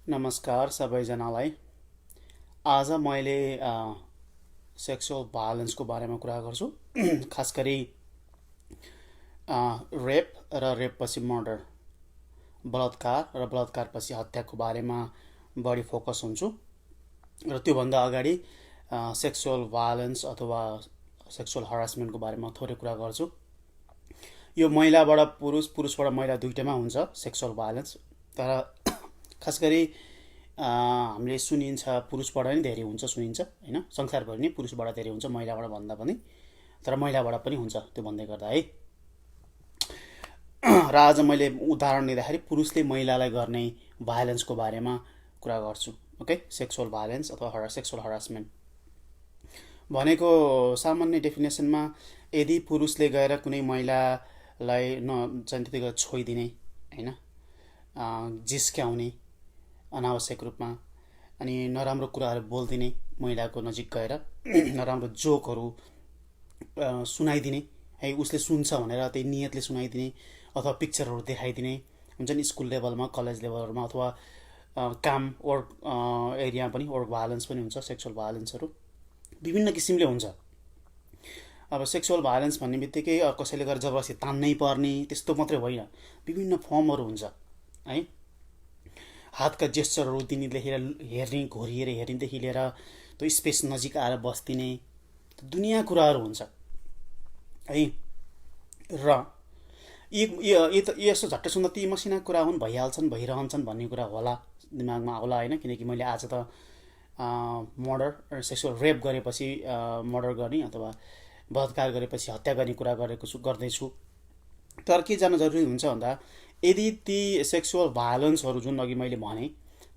नमस्कार सबैजनालाई। आज मैले सेक्सुअल भायोलेन्सको बारेमा कुरा गर्छु। खास गरी रेप र रेपपछि मर्डर, बलात्कार र बलात्कारपछि हत्याको बारेमा बढी फोकस हुन्छु। र त्योभन्दा अगाडि सेक्सुअल भायोलेन्स अथवा सेक्सुअल हरासमेन्टको बारेमा थोरै कुरा गर्छु। यो महिलाबाट पुरुष, पुरुषबाट महिला दुइटैमा हुन्छ सेक्सुअल भायोलेन्स। तर खास गरी हामीले सुनिन्छ पुरुषबाट नि धेरै हुन्छ सुनिन्छ होइन। संसारभरि नै पुरुषबाट धेरै हुन्छ महिलाबाट भन्दा पनि, तर महिलाबाट पनि हुन्छ त्यो भन्दै गर्दा है। र आज मैले उदाहरण दिँदाखेरि पुरुषले महिलालाई गर्ने भायोलेन्सको बारेमा कुरा गर्छु। ओके, सेक्सुअल भायोलेन्स अथवा सेक्सुअल हरासमेन्ट भनेको सामान्य डेफिनेसनमा यदि पुरुषले गएर कुनै महिलालाई चाहिँ त्यति गरेर छोइदिने होइन, जिस्क्याउने अनावश्यक रूपमा, अनि नराम्रो कुराहरू बोलिदिने महिलाको नजिक गएर नराम्रो जोकहरू सुनाइदिने है, उसले सुन्छ भनेर त्यही नियतले सुनाइदिने अथवा पिक्चरहरू देखाइदिने हुन्छ नि स्कुल लेभलमा, कलेज लेभलहरूमा, अथवा काम वर्क एरियामा पनि वर्क भायोलेन्स पनि हुन्छ। सेक्सुअल भायोलेन्सहरू विभिन्न किसिमले हुन्छ। अब सेक्सुअल भायोलेन्स भन्ने बित्तिकै कसैले गरेर जबरजस्ती तान्नै पर्ने त्यस्तो मात्रै होइन, विभिन्न फर्महरू हुन्छ है। हातका जेस्चरहरू दिनेदेखि हेर्ने, घोरिएर हेर्नेदेखि लिएर त्यो स्पेस नजिक आएर बस्दिने, दुनियाँ कुराहरू हुन्छ है। र यसो झट्ट सुन्दा ती मसिना कुरा हुन्, भइहाल्छन्, भइरहन्छन् भन्ने कुरा होला दिमागमा आउला होइन। किनकि मैले आज त मर्डर, सेक्सुअल रेप गरेपछि मर्डर गर्ने अथवा बलात्कार गरेपछि हत्या गर्ने कुरा गर्दैछु। तर के जान जरुरी हुन्छ भन्दा, यदि ती सेक्सुअल भायोलेन्सहरू जुन अघि मैले भने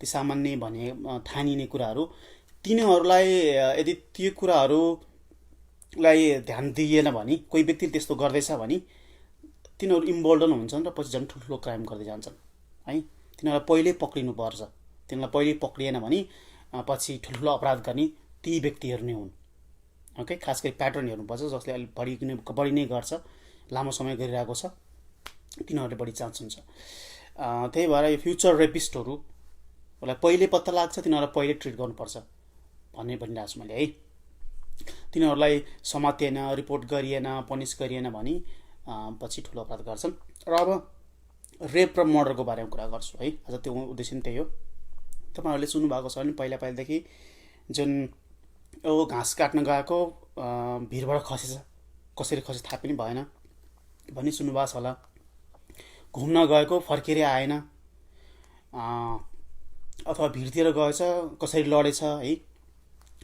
ती सामान्य भने ठानिने कुराहरू, तिनीहरूलाई यदि ती कुराहरूलाई ध्यान दिइएन भने, कोही व्यक्तिले त्यस्तो गर्दैछ भने तिनीहरू इम्बोल्डन हुन्छन् र पछि झन् ठुल्ठुलो क्राइम गर्दै जान्छन् है। तिनीहरूलाई पहिल्यै पक्रिनुपर्छ। तिनीहरूलाई पहिल्यै पक्रिएन भने पछि ठुल्ठुलो अपराध गर्ने ती व्यक्तिहरू नै हुन्। ओके, खास गरी प्याटर्न हेर्नुपर्छ, जसले अलिक बढी नै गर्छ, लामो समय गरिरहेको छ, तिनीहरूले बढी चान्स हुन्छ। त्यही भएर यो फ्युचर रेपिस्टहरूलाई पहिले पत्ता लाग्छ, तिनीहरूलाई पहिले ट्रिट गर्नुपर्छ भन्ने भनिरहेको छु मैले है। तिनीहरूलाई समातिएन, रिपोर्ट गरिएन, पनिस गरिएन भने पछि ठुलो अपराध गर्छन्। र अब रेप र मर्डरको बारेमा कुरा गर्छु है। आज त्यो उद्देश्य त्यही हो। तपाईँहरूले सुन्नुभएको छ भने पहिलादेखि जुन घाँस काट्न गएको भिरबाट खसेछ, कसरी खसेछ थाहा पनि भएन भन्ने सुन्नुभएको छ होला। घुम्न गएको फर्केरै आएन, अथवा भिरतिर गएछ, कसरी लडेछ है,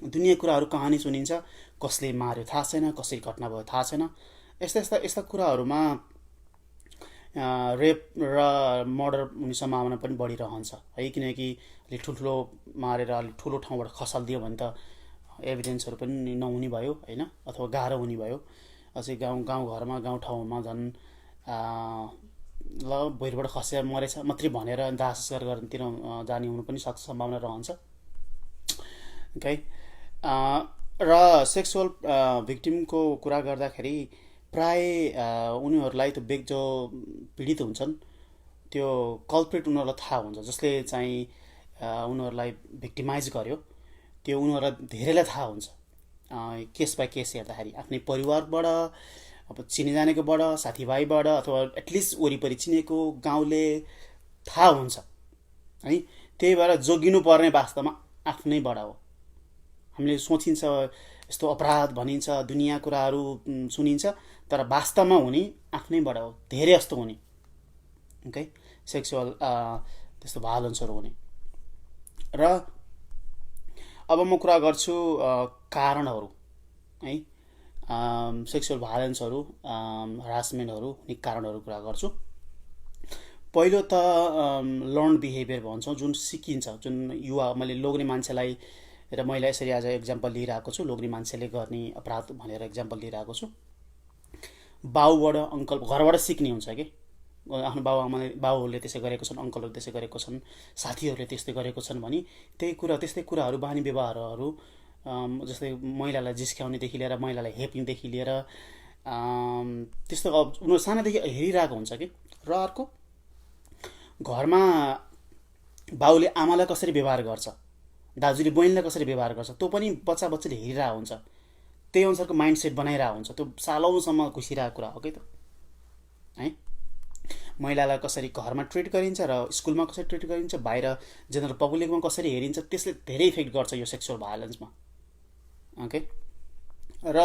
दुनियाँ कुराहरू कहानी सुनिन्छ। कसले मार्यो थाहा छैन, कसरी घटना भयो थाहा छैन। यस्ता कुराहरूमा रेप र मर्डर हुने सम्भावना पनि बढिरहन्छ है। किनकि अलिक ठुल्ठुलो मारेर अलिक ठुलो ठाउँबाट खसालिदियो भने त एभिडेन्सहरू पनि नहुने भयो होइन, अथवा गाह्रो हुने भयो। अझै गाउँघरमा, गाउँठाउँमा झन् ल भुइँबाट खसेर मरेछ मात्रै भनेर दाह संस्कार गर्नेतिर जाने हुनु पनि सम्भावना रहन्छ। ओके, र सेक्सुअल भिक्टिमको कुरा गर्दाखेरि प्राय उनीहरूलाई त्यो जो पीडित हुन्छन् त्यो कल्प्रिट उनीहरूलाई थाहा हुन्छ, जसले चाहिँ उनीहरूलाई भिक्टिमाइज गर्यो त्यो उनीहरूलाई धेरैलाई थाहा हुन्छ। केस बाई केस हेर्दाखेरि आफ्नै परिवारबाट, अब चिने जानेकोबाट, साथीभाइबाट, अथवा एटलिस्ट वरिपरि चिनेको गाउँले थाहा हुन्छ है। त्यही भएर जोगिनु पर्ने वास्तवमा आफ्नैबाट हो। हामीले सोचिन्छ यस्तो अपराध भनिन्छ, दुनियाँ कुराहरू सुनिन्छ, तर वास्तवमा हुने आफ्नैबाट हो, धेरै जस्तो हुने। ओके, सेक्सुअल त्यस्तो भायोलेन्सहरू हुने। र अब म कुरा गर्छु कारणहरू है, सेक्सुअल भायोलेन्सहरू, हरासमेन्टहरू हुने कारणहरू कुरा गर्छु। पहिलो त लर्न बिहेभियर भन्छौँ, जुन सिकिन्छ, जुन युवा, मैले लोग्ने मान्छेलाई र मैले यसरी आज एक्जाम्पल लिइरहेको छु, लोग्ने मान्छेले गर्ने अपराध भनेर एक्जाम्पल लिइरहेको छु। बाउबाट, अङ्कल, घरबाट सिक्ने हुन्छ कि आफ्नो बाउहरूले त्यसै गरेको छन्, अङ्कलहरू त्यसै गरेको छन्, साथीहरूले त्यस्तै गरेको छन् भने त्यस्तै कुराहरू, बानी व्यवहारहरू, जस्तै महिलालाई जिस्क्याउनेदेखि लिएर महिलालाई हेप्नेदेखि लिएर त्यस्तो उनीहरू सानोदेखि हेरिरहेको हुन्छ कि। र अर्को, घरमा बाउले आमालाई कसरी व्यवहार गर्छ, दाजुले बहिनीलाई कसरी व्यवहार गर्छ, त्यो पनि बच्चाले हेरिरहेको हुन्छ, त्यही अनुसारको माइन्डसेट बनाइरहेको हुन्छ। त्यो सालौँसम्म घुसिरहेको कुरा हो कि त है। महिलालाई कसरी घरमा ट्रिट गरिन्छ र स्कुलमा कसरी ट्रिट गरिन्छ, बाहिर जेनरल पब्लिकमा कसरी हेरिन्छ, त्यसले धेरै इफेक्ट गर्छ यो सेक्सुअल भायोलेन्समा। ओके। र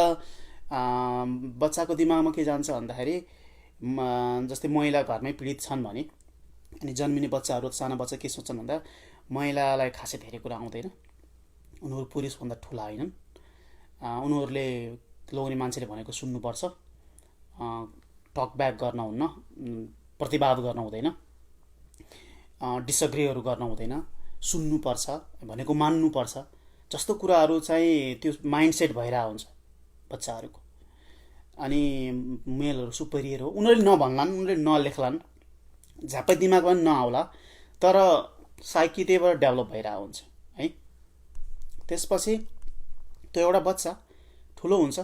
बच्चाको दिमागमा के जान्छ भन्दाखेरि जस्तै महिला घरमै पीडित छन् भने अनि जन्मिने बच्चाहरू, साना बच्चा के सोच्छन् भन्दा महिलालाई खासै धेरै कुरा आउँदैन, उनीहरू पुरुषभन्दा ठुला होइनन्, उनीहरूले लोग्ने मान्छेले भनेको सुन्नुपर्छ, टक ब्याक गर्न हुन्न, प्रतिवाद गर्न हुँदैन, डिसएग्रीहरू गर्न हुँदैन, सुन्नुपर्छ, भनेको मान्नुपर्छ जस्तो कुराहरू चाहिँ त्यो माइन्डसेट भइरहेको हुन्छ बच्चाहरूको। अनि मेलहरू सुपेरियर हो, उनीहरूले नभन्लान्, उनीहरूले नलेख्लान्, झ्याप्पै दिमागमा पनि नआउला, तर साइकी त्यहीबाट डेभलप भइरहेको हुन्छ है। त्यसपछि त्यो एउटा बच्चा ठुलो हुन्छ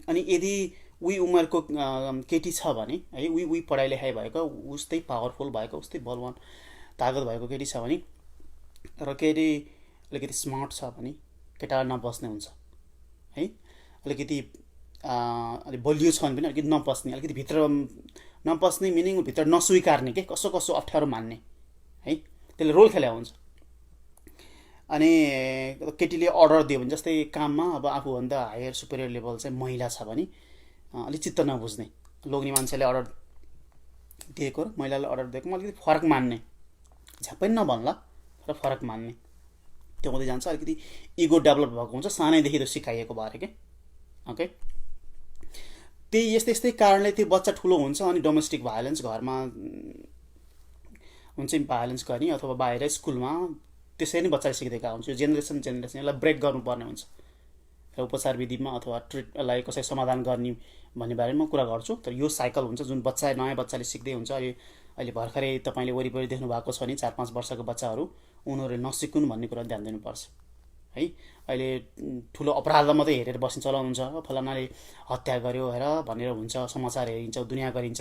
अनि यदि उही उमेरको केटी छ भने है, उही पढाइ लेखाइ भएको, उस्तै पावरफुल भएको, उस्तै बलवान तागत भएको केटी छ भने र केटी अलिकति स्मार्ट छ भने केटालाई नबस्ने हुन्छ है। अलिकति अलिक बलियो छ भने पनि अलिकति नपस्ने, अलिकति भित्र नपस्ने मिनिङ भित्र नस्वीकार्ने के कसो कसो अप्ठ्यारो मान्ने है, त्यसले रोल खेला हुन्छ। अनि केटीले अर्डर दियो भने जस्तै काममा अब आफूभन्दा हायर सुपेरियर लेभल चाहिँ महिला छ भने अलिक चित्त नबुझ्ने, लोग्ने मान्छेले अर्डर दिएको र महिलाले अर्डर दिएकोमा अलिकति फरक मान्ने, झ्याप्पै नभन्ला तर फरक मान्ने, त्यो हुँदै जान्छ। अलिकति इगो डेभलप भएको हुन्छ सानैदेखि त्यो सिकाइएको भएर के। ओके। त्यही यस्तै यस्तै कारणले त्यो बच्चा ठुलो हुन्छ अनि डोमेस्टिक भायोलेन्स घरमा हुन्छ भायोलेन्स गर्ने अथवा बाहिर स्कुलमा त्यसै नै बच्चाले सिक्दैका हुन्छ। यो जेनेरेसन यसलाई ब्रेक गर्नुपर्ने हुन्छ र उपचार विधिमा अथवा ट्रिटलाई कसरी समाधान गर्ने भन्ने बारेमा कुरा गर्छु। तर यो साइकल हुन्छ जुन नयाँ बच्चाले सिक्दै हुन्छ। अहिले भर्खरै तपाईँले वरिपरि देख्नु भएको छ नि 4-5 वर्षको बच्चाहरू, उनीहरूले नसिकुन् भन्ने कुरा ध्यान दिनुपर्छ है। अहिले ठुलो अपराधलाई मात्रै हेरेर बस्ने चलन हुन्छ, फलानाले हत्या गर्यो हेर भनेर हुन्छ, समाचार हेरिन्छ, दुनियाँ गरिन्छ,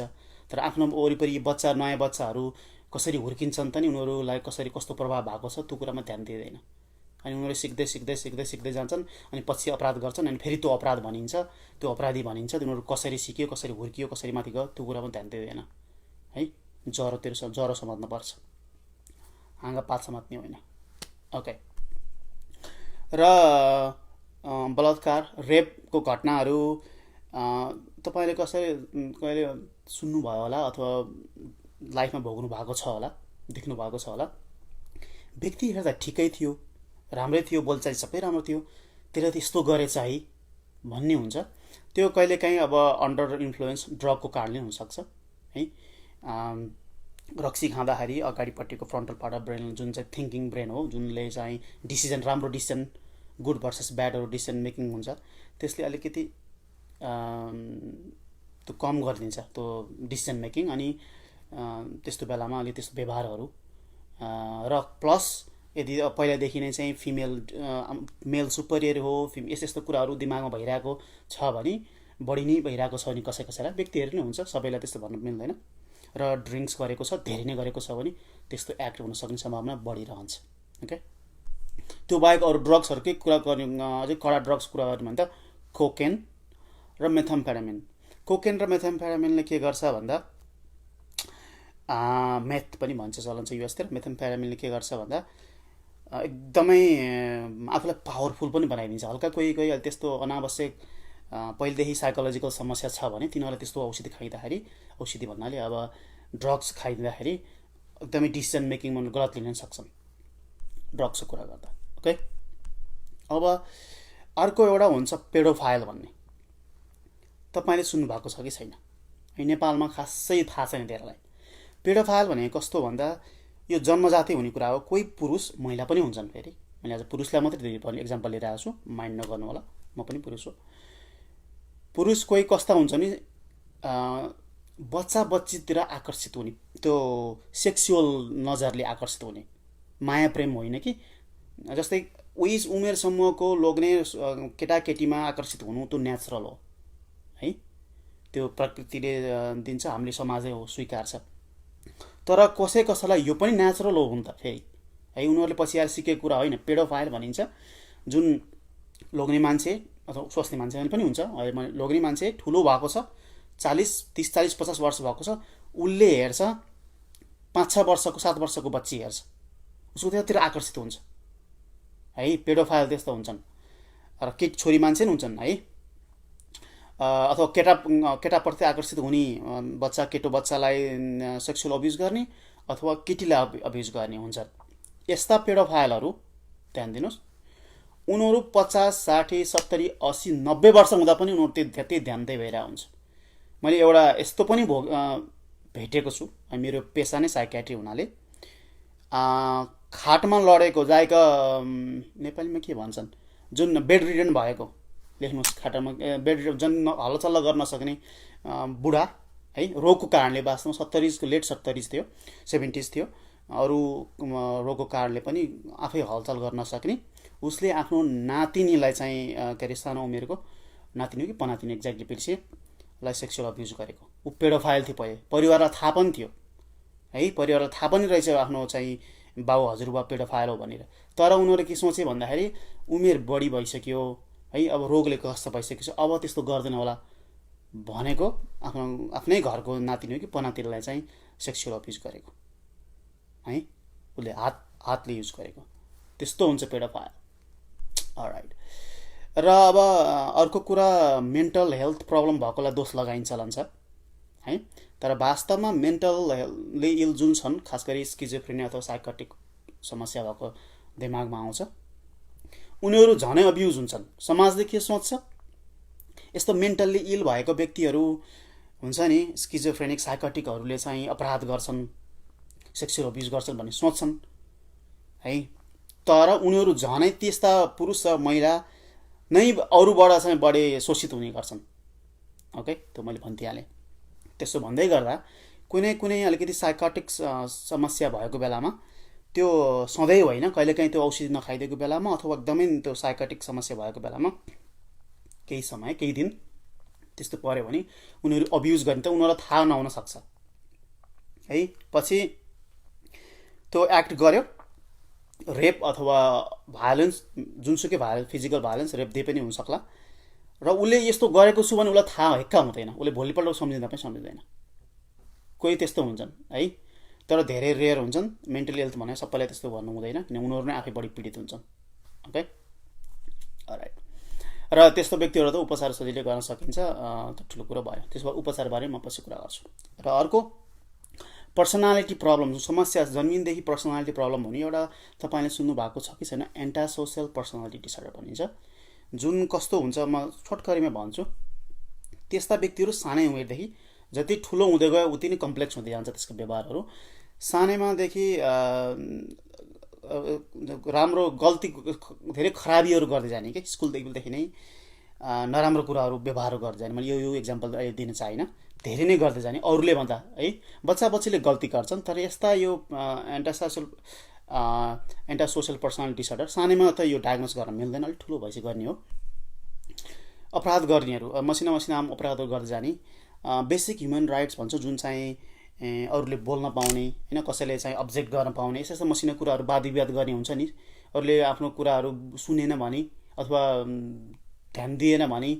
तर आफ्नो वरिपरि नयाँ बच्चाहरू कसरी हुर्किन्छन् त नि, उनीहरूलाई कसरी कस्तो प्रभाव भएको छ त्यो कुरामा ध्यान दिँदैन। अनि उनीहरू सिक्दै सिक्दै सिक्दै सिक्दै जान्छन् अनि पछि अपराध गर्छन् अनि फेरि त्यो अपराध भनिन्छ, त्यो अपराधी भनिन्छ। उनीहरू कसरी सिक्यो, कसरी हुर्कियो, कसरी माथि गयो त्यो कुरामा ध्यान दिँदैन है। ज्वरो समात्न पर्छ, हाँगा पात समात्ने होइन। ओके। र बलात्कार रेपको घटनाहरू तपाईँले कहिले सुन्नुभयो होला अथवा लाइफमा भोग्नु भएको छ होला, देख्नु भएको छ होला। व्यक्ति हेर्दा ठिकै थियो, राम्रै थियो, बोलचाल सबै राम्रो थियो, त्यसले त यस्तो गरेछ है भन्ने हुन्छ। त्यो कहिलेकाहीँ अब अन्डर इन्फ्लुएन्स ड्रगको कारणले हुनसक्छ है। रक्सी खाँदाखेरि अगाडिपट्टिको फ्रन्टल पार्ट अफ ब्रेन जुन चाहिँ थिङ्किङ ब्रेन हो, जुनले चाहिँ राम्रो डिसिजन गुड भर्सेस ब्याडहरू डिसिजन मेकिङ हुन्छ, त्यसले अलिकति त्यो कम गरिदिन्छ त्यो डिसिजन मेकिङ। अनि त्यस्तो बेलामा अलिक त्यस्तो व्यवहारहरू र प्लस यदि पहिलादेखि नै चाहिँ मेल सुपेरियर हो, यस्तो कुराहरू दिमागमा भइरहेको छ भने, बढी नै भइरहेको छ भने कसैलाई व्यक्तिहरू नै हुन्छ, सबैलाई त्यस्तो भन्नु मिल्दैन। र ड्रिङ्क्स गरेको छ, धेरै नै गरेको छ भने त्यस्तो एक्ट हुन सक्ने सम्भावना बढिरहन्छ। ओके। त्यो बाहेक अरू ड्रग्सहरूकै कुरा गर्ने, अझै कडा ड्रग्स कुरा गर्ने भने त कोकेन र मेथाम्फेटामिन। कोकेन र मेथाम्फेटामिनले के गर्छ भन्दा मेथ पनि भन्छ चलन छ युएसतिर। मेथाम्फेटामिनले के गर्छ भन्दा एकदमै आफूलाई पावरफुल पनि बनाइदिन्छ। हल्का कोही त्यस्तो अनावश्यक पहिलेदेखि साइकोलोजिकल समस्या छ भने तिनीहरूलाई त्यस्तो औषधि खाइदिँदाखेरि, औषधि भन्नाले अब ड्रग्स खाइदिँदाखेरि एकदमै डिसिजन मेकिङमा गलत लिन सक्छन् ड्रग्सको कुरा गर्दा। ओके। अब अर्को एउटा हुन्छ पेडोफाइल भन्ने, तपाईँले सुन्नुभएको छ कि छैन? नेपालमा खासै थाहा छैन धेरैलाई। पेडोफाइल भनेको कस्तो भन्दा यो जन्मजाति हुने कुरा हो। कोही पुरुष, महिला पनि हुन्छन्। फेरि मैले आज पुरुषलाई मात्रै एक्जाम्पल लिइरहेको छु, माइन्ड नगर्नु होला, म पनि पुरुष हो। पुरुष कोही कस्ता हुन्छ नि बच्चा बच्चीतिर आकर्षित हुने, त्यो सेक्सुअल नजरले आकर्षित हुने, माया प्रेम होइन कि। जस्तै उही उमेर समूहको लोग्ने केटाकेटीमा आकर्षित हुनु त्यो नेचुरल हो है, त्यो प्रकृतिले दिन्छ, हामीले समाजले हो स्वीकार्छ। तर कसैलाई यो पनि नेचुरल हो नि त फेरि है। उनीहरूले पछि आएर सिकेको कुरा होइन। पेडोफाइल भनिन्छ जुन लोग्ने मान्छे अथवा स्वास्नी मान्छे पनि हुन्छ, लोग्ने मान्छे ठुलो भएको छ, 30, 40, 50 वर्ष भएको छ, उसले हेर्छ 5-6 वर्षको 7 वर्षको बच्ची हेर्छ, उसको त्यतातिर आकर्षित हुन्छ है। पेडोफाइल त्यस्तो हुन्छन्। र छोरी मान्छे नि हुन्छन् है, अथवा केटाप्रति आकर्षित हुने केटो बच्चालाई सेक्सुअल अब्युज गर्ने अथवा केटीलाई अब्युज गर्ने हुन्छन्। यस्ता पेडोफाइलहरू ध्यान दिनुहोस्, उनीहरू 50, 60, 70, 80, 90 वर्ष हुँदा पनि उनीहरू त्यति ध्यान भइरहेको हुन्छ। मैले एउटा यस्तो पनि भेटेको छु, मेरो पेसा नै साइकियाट्री हुनाले। खाटमा लडेको जायका नेपालीमा के भन्छन्, जुन बेड रिडन भएको, लेख्नुहोस् खाटामा बेड रिडन, जुन हल्लाचल्ला गर्न सक्ने बुढा है, रोगको कारणले, वास्तवमा 70s लेट 70s थियो, 70s थियो, अरू रोगको कारणले पनि आफै हलचल गर्न सक्ने, उसले आफ्नो नातिनीलाई चाहिँ के अरे सानो उमेरको नातिनी कि पनातिनी एक्ज्याक्टली बिर्सेँ लाई सेक्सुअल अब्युज गरेको। ऊ पेडोफाइल थियो। परिवारलाई थाहा पनि थियो है, परिवारलाई थाहा पनि रहेछ आफ्नो चाहिँ बाउ हजुरबा पेडोफाइल हो भनेर। तर उनीहरूले के सोचे भन्दाखेरि उमेर बढी भइसक्यो है, अब रोगले ग्रस्त भइसकेको छ, अब त्यस्तो गर्दैन होला भनेको आफ्नै घरको नातिनी हो कि पनातिनीलाई चाहिँ सेक्सुअल अब्युज गरेको है, उसले हातले युज गरेको। त्यस्तो हुन्छ पेडोफाइल। अलराइट। र अब अर्को कुरा, मेन्टल हेल्थ प्रब्लम भएकोलाई दोष लगाइन्छ चलन छ है, तर वास्तवमा मेन्टलले इल जुन छन्, खास गरी स्किजोफ्रेनिया अथवा साइकोटिक समस्या भएको दिमागमा आउँछ, उनीहरू झनै अब्युज हुन्छन्। समाजले के सोच्छ, यस्तो मेन्टल्ली इल भएको व्यक्तिहरू हुन्छ नि, स्किजोफ्रेनिक साइकोटिकहरूले चाहिँ अपराध गर्छन्, सेक्सुअल अब्युज गर्छन् भन्ने सोच्छन् है। तर उनीहरू झनै त्यस्ता पुरुष र महिला नै अरूबाट चाहिँ बढी शोषित हुने गर्छन्। ओके, त्यो मैले भनिदिइहालेँ। त्यसो भन्दै गर्दा कुनै अलिकति साइकोटिक समस्या भएको बेलामा, त्यो सधैँ होइन, कहिलेकाहीँ त्यो औषधि नखाइदिएको बेलामा अथवा एकदमै त्यो साइकोटिक समस्या भएको बेलामा केही समय केही दिन त्यस्तो पर्यो भने उनीहरू अब्युज गर्ने, त उनीहरूलाई थाहा नहुन सक्छ है। पछि त्यो एक्ट गर्यो, रेप अथवा भायोलेन्स, जुनसुकै फिजिकल भायोलेन्स, रेप दिए पनि हुनसक्ला, र उसले यस्तो गरेको छु भने उसलाई थाहा हेक्का हुँदैन, उसले भोलिपल्ट सम्झिँदा पनि सम्झिँदैन। कोही त्यस्तो हुन्छन् है, तर धेरै रेयर हुन्छन्। मेन्टल हेल्थ भने सबैलाई त्यस्तो भन्नु हुँदैन, किन उनीहरू नै आफै बढी पीडित हुन्छन्। Okay, right. र त्यस्तो व्यक्तिहरू त उपचार सजिलै गर्न सकिन्छ, त्यो ठुलो कुरो भयो। त्यसो भए उपचारबारे म पछि कुरा गर्छु। र अर्को, पर्सनालिटी प्रब्लम, समस्या जन्मिनदेखि पर्सनालिटी प्रब्लम हुने एउटा तपाईँले सुन्नु भएको छ कि छैन, एन्टा सोसल पर्सनालिटी डिसअर्डर भनिन्छ। जुन कस्तो हुन्छ, म छोटकरीमा भन्छु, त्यस्ता व्यक्तिहरू सानै उमेरदेखि जति ठुलो हुँदै गयो उति नै कम्प्लेक्स हुँदै जान्छ त्यसको व्यवहारहरू। सानैमादेखि राम्रो गल्ती, धेरै खराबीहरू गर्दै जाने कि स्कुलदेखि नै नराम्रो कुराहरू व्यवहार गर्दै जाने। मैले यो इक्जाम्पल दिन चाहिनँ, धेरै नै गर्दै जाने अरूले भन्दा है। बच्चाबच्चीले गल्ती गर्छन्, तर यस्ता यो एन्टा सोसल पर्सनालिटी डिसअर्डर सानैमा त यो डायग्नोस गर्न मिल्दैन, अलिक ठुलो भएपछि गर्ने हो। अपराध गर्नेहरू, मसिना अपराधहरू गर्दै जाने, बेसिक ह्युमन राइट्स भन्छ, जुन चाहिँ अरूले बोल्न पाउने होइन, कसैले चाहिँ अब्जेक्ट गर्न पाउने, यस्ता मसिना कुराहरू वाद विवाद गर्ने हुन्छ नि। अरूले आफ्नो कुराहरू सुनेन भने अथवा ध्यान दिएन भने,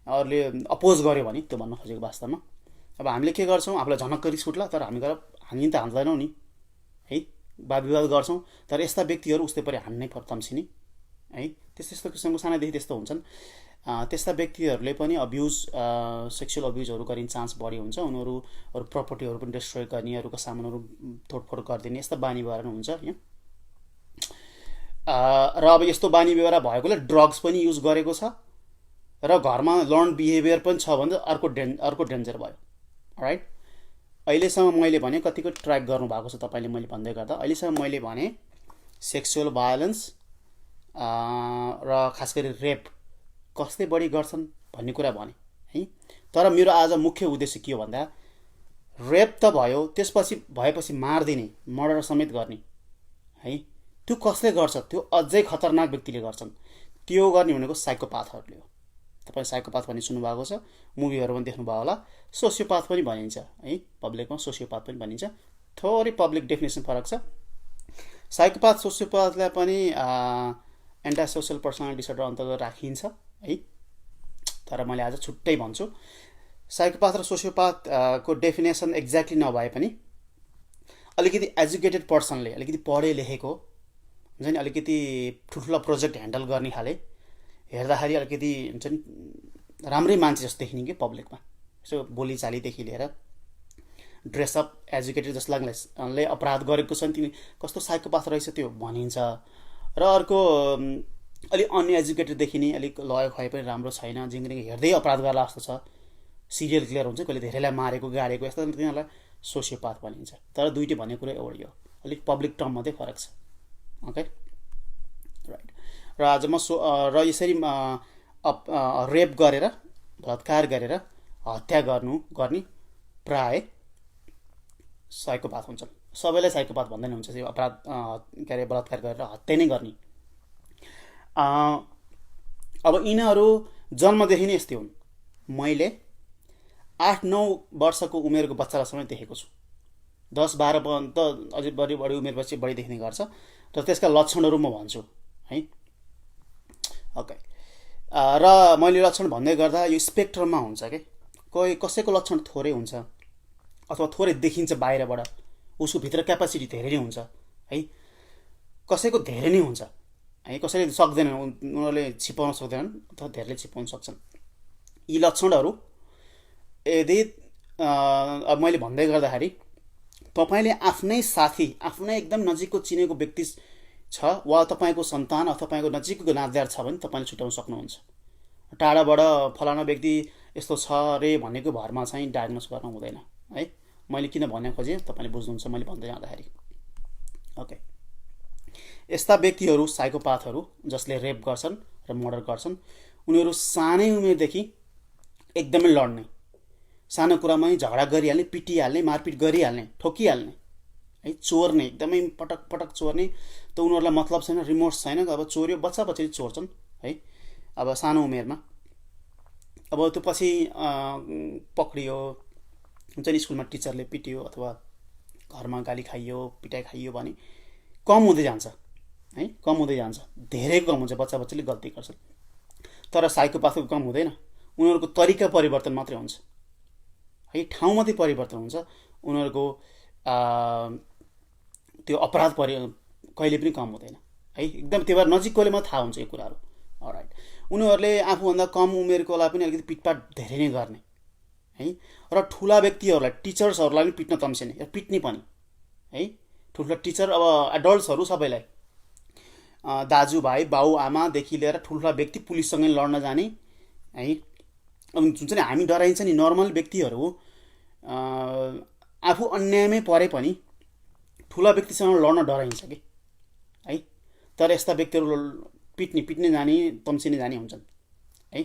अरूले अपोज गर्यो भने, त्यो भन्न खोजेको वास्तवमा। अब हामीले के गर्छौँ, आफूलाई झनक्क रिस उठ्ला, तर हामी गएर हामी त हान्दैनौँ नि है, वाद विवाद गर्छौँ। तर यस्ता व्यक्तिहरू उस्तै परि हान्नै तम्सिने है, त्यस्तो किसिमको सानैदेखि त्यस्तो हुन्छन्। त्यस्ता व्यक्तिहरूले पनि सेक्सुअल अब्युजहरू गर्ने चान्स बढी हुन्छ। उनीहरू प्रपर्टीहरू पनि डिस्ट्रोय गर्ने, अरूको सामानहरू तोडफोड गरिदिने, यस्ता बानी व्यवहार हुन्छ यहाँ। र अब यस्तो बानी व्यवहार भएकोले ड्रग्स पनि युज गरेको छ, र घरमा लर्न बिहेभियर पनि छ भने अर्को डेन्जर भयो। राइट। अहिलेसम्म मैले भने कतिको ट्र्याक गर्नुभएको छ तपाईँले, मैले भन्दै गर्दा अहिलेसम्म मैले भने सेक्सुअल भायोलेन्स र खास गरी रेप कसले बढी गर्छन् भन्ने कुरा भने है। तर मेरो आज मुख्य उद्देश्य के हो भन्दा, रेप त भयो, त्यसपछि भएपछि मारिदिने, मर्डर समेत गर्ने है, त्यो कसले गर्छ, त्यो अझै खतरनाक व्यक्तिले गर्छन्। त्यो गर्ने भनेको साइकोपाथहरूले हो। तपाईँ साइकोपाथ भन्ने सुन्नुभएको छ, मुभीहरू पनि देख्नुभयो होला। सोसियोपाथ पनि भनिन्छ है, पब्लिकमा सोसियोपाथ पनि भनिन्छ। थोरै पब्लिक डेफिनेसन फरक छ। साइकोपाथ सोसियोपाथलाई पनि एन्टी सोसल पर्सनालिटी डिसअर्डर अन्तर्गत राखिन्छ है, तर मैले आज छुट्टै भन्छु। साइकोपाथ र सोसियोपाथको डेफिनेसन एक्ज्याक्टली नभए पनि अलिकति एजुकेटेड पर्सनले, अलिकति पढे लेखेको हुन्छ नि, अलिकति ठुल्ठुला प्रोजेक्ट ह्यान्डल गर्ने खाले हेर्दाखेरि अलिकति हुन्छ नि राम्रै मान्छे जस्तो देखिने कि पब्लिकमा, यसो बोलीचालीदेखि लिएर ड्रेसअप एजुकेटेड जस्तो लाग्ने अपराध गरेको छ नि, तिमी कस्तो साइकोपाथ रहेछ त्यो भनिन्छ। र अर्को अलिक अनएजुकेटेड देखिने, अलिक लय खुवाइ पनि राम्रो छैन, जिङ्गिङ हेर्दै अपराध गर्ला जस्तो छ, सिरियल किलर हुन्छ, कहिले धेरैलाई मारेको गाडेको, यस्तो तिनीहरूलाई सोसियोपाथ भनिन्छ। तर दुइटै भन्ने कुरो एउटै हो, अलिक पब्लिक टर्म मात्रै फरक छ। Okay right. र आज म र यसरी रेप गरेर, बलात्कार गरेर हत्या गर्ने प्राय साइकोपाथ हुन्छन्। सबैलाई साइकोपाथ भन्दैन हुन्छ, यो अपराध के अरे बलात्कार गरेर हत्या नै गर्ने। अब यिनीहरू जन्मदेखि नै यस्तै हुन्। मैले 8-9 वर्षको उमेरको बच्चालाई समेत देखेको छु। 10-12 त अझै बढी उमेरपछि बढी देख्ने गर्छ, र त्यसका लक्षणहरू म भन्छु है। ओके, र मैले लक्षण भन्दै गर्दा यो स्पेक्ट्रममा हुन्छ कि, कोही कसैको लक्षण थोरै हुन्छ अथवा थोरै देखिन्छ बाहिरबाट, उसको भित्र क्यापासिटी धेरै नै हुन्छ है, कसैको धेरै नै हुन्छ है, कसैले सक्दैनन्, उनीहरूले छिपाउन सक्दैनन् अथवा धेरैले छिपाउन सक्छन्। यी लक्षणहरू यदि अब मैले भन्दै गर्दाखेरि तपाईँले आफ्नै साथी, आफ्नै एकदम नजिकको चिनेको व्यक्ति छ वा तपाईँको सन्तान अथवा तपाईँको नजिकको नातेदार छ भने तपाईँले छुट्याउन सक्नुहुन्छ। टाढाबाट फलाना व्यक्ति यस्तो छ रे भनेको भरमा चाहिँ डायग्नोस गर्न हुँदैन है। मैले किन भन्न खोजेँ तपाईँले बुझ्नुहुन्छ मैले भन्दै जाँदाखेरि। ओके, यस्ता व्यक्तिहरू साइकोपाथहरू जसले रेप गर्छन् र मर्डर गर्छन्, उनीहरू सानै उमेरदेखि एकदमै लड्ने, सानो कुरामै झगडा गरिहाल्ने, पिटिहाल्ने, मारपिट गरिहाल्ने, ठोकिहाल्ने है, चोर्ने, एकदमै पटक पटक चोर्ने। त उनीहरूलाई मतलब छैन, रिमोर्स छैन, अब चोर्यो बच्चा चोर्छन् है, अब सानो उमेरमा। अब त्यो पछि पक्रियो हुन्छ नि, स्कुलमा टिचरले पिटियो अथवा घरमा गाली खाइयो, पिटाइ खाइयो भने कम हुँदै जान्छ है, कम हुँदै जान्छ, धेरै कम हुन्छ। बच्चाले गल्ती गर्छन्, तर साइकोपाथको कम हुँदैन, उनीहरूको तरिका परिवर्तन मात्रै हुन्छ है, ठाउँ मात्रै परिवर्तन हुन्छ। उनीहरूको त्यो अपराध कहिले पनि कम हुँदैन है, एकदम त्यो भएर नजिककोले मात्रै थाहा हुन्छ यो कुराहरू। अलराइट, उनीहरूले आफूभन्दा कम उमेरकोलाई पनि अलिकति पिटपाट धेरै नै गर्ने है, र ठुला व्यक्तिहरूलाई, टिचर्सहरूलाई पनि पिट्न तम्सिने, पिट्ने पनि है। ठुल्ठुला टिचर, अब एडल्ट्सहरू सबैलाई, दाजुभाइ बाउ आमादेखि लिएर ठुल्ठुला व्यक्ति पुलिससँगै लड्न जाने है। अब हुन्छ नि, हामी डराइन्छ नि, नर्मल व्यक्तिहरू आफू अन्यायमै परे पनि ठुला व्यक्तिसँग लड्न डराइन्छ कि है, तर यस्ता व्यक्तिहरू पिट्ने जाने, तम्सिने जाने हुन्छन् है।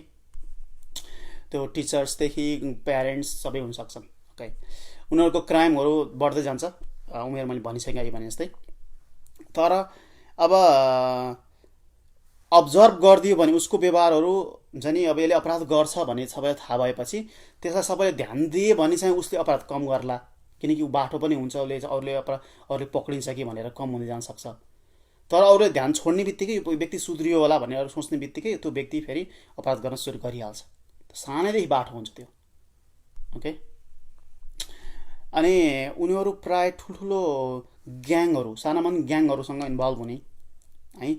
त्यो टिचर्सदेखि प्यारेन्ट्स सबै हुन सक्छन्। ओके, उनीहरूको क्राइमहरू बढ्दै जान्छ उमेर, मैले भनिसकेँ भने जस्तै। तर अब अब्जर्भ गरिदियो भने उसको व्यवहारहरू हुन्छ नि, अब यसले अपराध गर्छ भन्ने सबैलाई थाहा भएपछि त्यसलाई सबैले ध्यान दिए भने चाहिँ उसले अपराध कम गर्ला, किनकि ऊ बाटो पनि हुन्छ, अरूले पक्रिन्छ कि भनेर कम हुँदै जान सक्छ। तर अरूले ध्यान छोड्ने बित्तिकै यो व्यक्ति सुध्रियो होला भनेर सोच्ने बित्तिकै त्यो व्यक्ति फेरि अपराध गर्न सुरु गरिहाल्छ। सानैदेखि बाटो हुन्छ त्यो। ओके, अनि उनीहरू प्राय ठुल्ठुलो ग्याङहरू, सानामा ग्याङहरूसँग इन्भल्भ हुने है।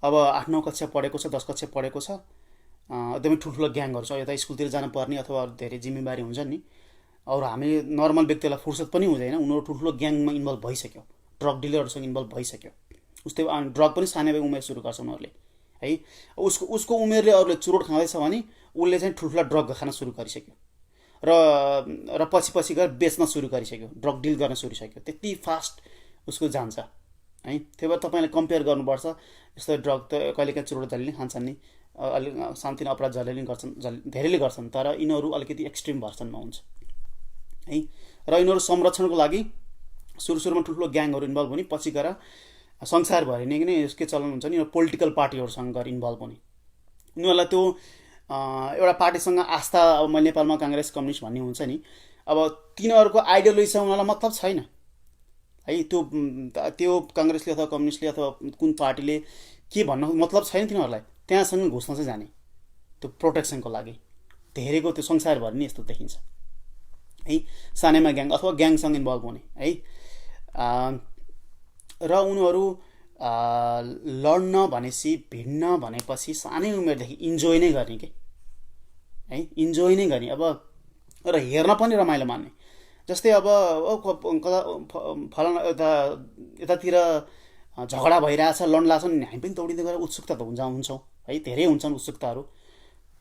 अब 8-9 कक्षा पढेको छ, 10 कक्षा पढेको छ, एकदमै ठुल्ठुलो ग्याङहरू छ, यता स्कुलतिर जानु पर्ने अथवा धेरै जिम्मेवारी हुन्छ नि, अरू हामी नर्मल व्यक्तिलाई फुर्सद पनि हुँदैन, उनीहरू ठुल्ठुलो ग्याङमा इन्भल्भ भइसक्यो, ड्रग डिलरहरूसँग इन्भल्भ भइसक्यो। उस्तै ड्रग पनि सानै उमेर सुरु गर्छ उनीहरूले है। उसको उमेरले अरूले चुरोट खाँदैछ भने उसले चाहिँ ठुल्ठुला ड्रग खान सुरु गरिसक्यो र पछि गएर बेच्न सुरु गरिसक्यो, ड्रग डिल गर्न सुरु गरिसक्यो, त्यति फास्ट उसको जान्छ है। त्यही भएर तपाईँले कम्पेयर गर्नुपर्छ। यस्तो ड्रग त कहिलेकाहीँ चुरोट जसले नि खान्छन् नि, अलिक सानोतिनो अपराध जसले नि गर्छन्, धेरैले गर्छन्, तर यिनीहरू अलिकति एक्सट्रिम भर्सनमा हुन्छ है। र यिनीहरू संरक्षणको लागि सुरुमा ठुल्ठुलो ग्याङहरू इन्भल्भ हुने, पछि गएर संसारभरि नै के चलन हुन्छ नि, पोलिटिकल पार्टीहरूसँग गएर इन्भल्भ हुने। उनीहरूलाई त्यो एउटा पार्टीसँग आस्था, अब मैले नेपालमा काङ्ग्रेस कम्युनिस्ट भन्ने हुन्छ नि, अब तिनीहरूको आइडियोलोजीसँग उनीहरूलाई मतलब छैन है। त्यो काङ्ग्रेसले अथवा कम्युनिस्टले अथवा कुन पार्टीले के भन्न मतलब छैन तिनीहरूलाई, त्यहाँसम्म घुस्न चाहिँ जाने त्यो प्रोटेक्सनको लागि। धेरैको त्यो संसारभरि नै यस्तो देखिन्छ है, सानैमा ग्याङ अथवा ग्याङसँग इन्भल्भ हुने है। र उनीहरू लड्न भनेपछि भिड्न भनेपछि सानै उमेरदेखि इन्जोय नै गर्ने के है, इन्जोय नै गर्ने। अब र हेर्न पनि रमाइलो मान्ने। जस्तै अब फलाना यतातिर झगडा भइरहेछ, लड्ला छन्, हामी पनि दौडिँदै गएर उत्सुकता त हुन्छौँ है, धेरै हुन्छन् उत्सुकताहरू।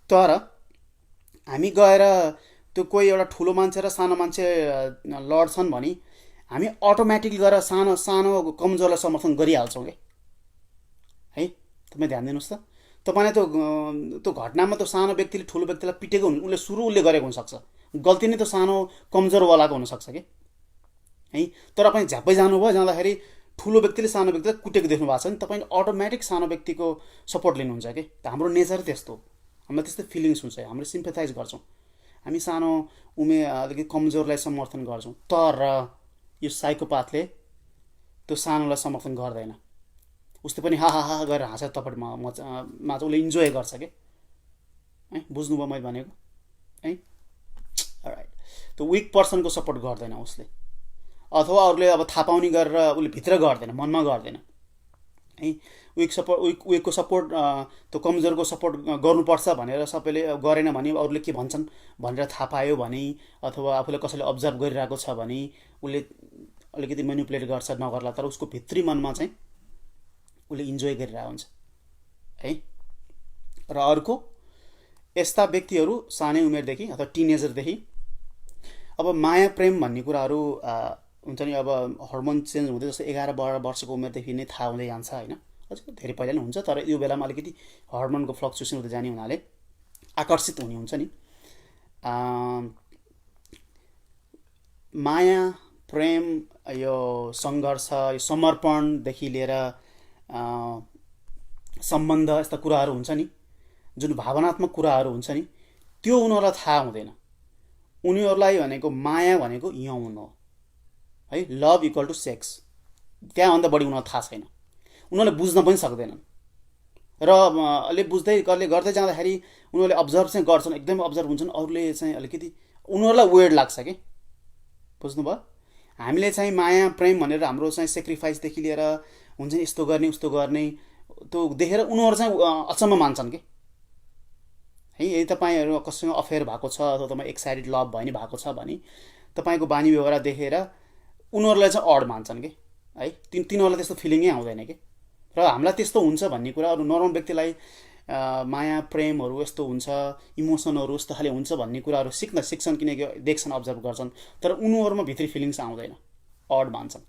तर हामी गएर त्यो कोही एउटा ठुलो मान्छे र सानो मान्छे लड्छन् भने हामी अटोमेटिकली गएर सानो सानो कमजोरलाई समर्थन गरिहाल्छौँ कि है। तपाईँ ध्यान दिनुहोस् त, तपाईँले त्यो घटनामा त्यो सानो व्यक्तिले ठुलो व्यक्तिलाई पिटेको उसले उसले गरेको हुनसक्छ, गल्ती नै त्यो सानो कमजोरवालाको हुनसक्छ कि है। तर तपाईँ झ्याप्पै जानुभयो, जाँदाखेरि ठुलो व्यक्तिले सानो व्यक्तिलाई कुटेको देख्नु भएको छ नि, तपाईँले अटोमेटिक सानो व्यक्तिको सपोर्ट लिनुहुन्छ कि। हाम्रो नेचर त्यस्तो, हामीलाई त्यस्तो फिलिङ्स हुन्छ, हामीले सिम्पथाइज गर्छौँ, हामी सानो अलिकति कमजोरलाई समर्थन गर्छौँ। तर यो साइकोपाथले त्यो सानोलाई समर्थन गर्दैन, उसले पनि हा हा हा गरेर हाँसेर तपाईँमा चाहिँ उसले इन्जोय गर्छ कि है। बुझ्नुभयो मैले भनेको है, राइट। त्यो विक पर्सनको सपोर्ट गर्दैन उसले, अथवा अरूले अब थाहा पाउने गरेर उसले भित्र गर्दैन, मनमा गर्दैन है। विकको सपोर्ट त्यो कमजोरको सपोर्ट गर्नुपर्छ भनेर सबैले गरेन भने अरूले के भन्छन् भनेर थाहा पायो भने, अथवा आफूले कसैले अब्जर्भ गरिरहेको छ भने उसले अलिकति मेनिपुलेट गर्छ नगर्ला, तर उसको भित्री मनमा चाहिँ उसले इन्जोय गरिरहेको हुन्छ है। र अर्को यस्ता व्यक्तिहरू सानै उमेरदेखि अथवा टिनेजरदेखि अब माया प्रेम भन्ने कुराहरू हुन्छ नि, अब हर्मोन चेन्ज हुँदै जस्तो 11-12 वर्षको उमेरदेखि नै थाहा हुँदै जान्छ होइन, अझै धेरै पहिला नै हुन्छ। तर यो बेलामा अलिकति हर्मोनको फ्लक्चुएसन हुँदै जाने हुनाले आकर्षित हुने हुन्छ नि। माया प्रेम, यो सङ्घर्ष, यो समर्पणदेखि लिएर सम्बन्ध, यस्ता कुराहरू हुन्छ नि, जुन भावनात्मक कुराहरू हुन्छ नि, त्यो उनीहरूलाई थाहा हुँदैन। उनीहरूलाई भनेको माया भनेको यौन हो है, लभ इक्वल टु सेक्स, त्यहाँभन्दा बढी उनीहरूलाई थाहा छैन, उनीहरूले बुझ्न पनि सक्दैनन्। र अलि बुझ्दै गर्दै जाँदाखेरि उनीहरूले अब्जर्भ चाहिँ गर्छन्, एकदमै अब्जर्भ हुन्छन्, अरूले चाहिँ अलिकति उनीहरूलाई वेयर्ड लाग्छ कि। बुझ्नुभयो? हामीले चाहिँ माया प्रेम भनेर हाम्रो चाहिँ सेक्रिफाइसदेखि लिएर हुन्छ नि, यस्तो गर्ने उस्तो गर्ने, त्यो देखेर उनीहरू चाहिँ अचम्म मान्छन् कि है। यदि तपाईँहरू कसैसँग अफेयर भएको छ अथवा तपाईँ एक्साइटेड लभ भयो नि भएको छ भने तपाईँको बानी व्यवहार देखेर उनीहरूलाई चाहिँ अड मान्छन् कि है। तिनीहरूलाई त्यस्तो फिलिङै आउँदैन कि। र हामीलाई त्यस्तो हुन्छ भन्ने कुरा, अरू नर्मल व्यक्तिलाई माया प्रेमहरू यस्तो हुन्छ, इमोसनहरू यस्तो खाले हुन्छ भन्ने कुराहरू सिक्छन्, किनकि देख्छन्, अब्जर्भ गर्छन्, तर उनीहरूमा भित्री फिलिङ्स आउँदैन, अड मान्छन्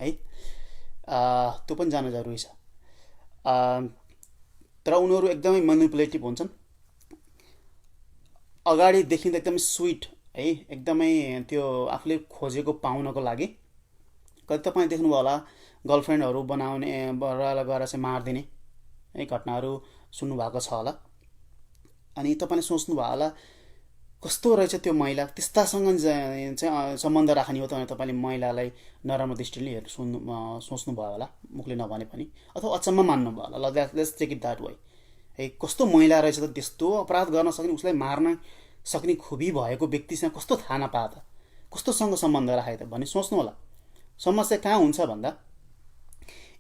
है। त्यो पनि जानु जरुरी छ। तर उनीहरू एकदमै मेनिपुलेटिभ हुन्छन्, अगाडि देखिँदा एकदमै स्विट है, एकदमै त्यो आफूले खोजेको पाउनको लागि। कति तपाईँ देख्नुभयो होला, गर्लफ्रेन्डहरू बनाउने गएर चाहिँ मारिदिने है घटनाहरू सुन्नुभएको छ होला। अनि तपाईँले सोच्नुभयो होला कस्तो रहेछ त्यो महिला, त्यस्तासँग चाहिँ सम्बन्ध राख्ने हो त भने तपाईँले महिलालाई नराम्रो दृष्टिले सोच्नुभयो होला, मुखले नभने पनि, अथवा अचम्म मान्नुभयो होला। ल let's take it that way है, कस्तो महिला रहेछ त, त्यस्तो अपराध गर्न सक्ने, उसलाई मार्न सक्ने खुबी भएको व्यक्तिसँग कस्तो थाहा नपाए त, कस्तोसँग सम्बन्ध राखे त भन्ने सोच्नु होला। समस्या कहाँ हुन्छ भन्दा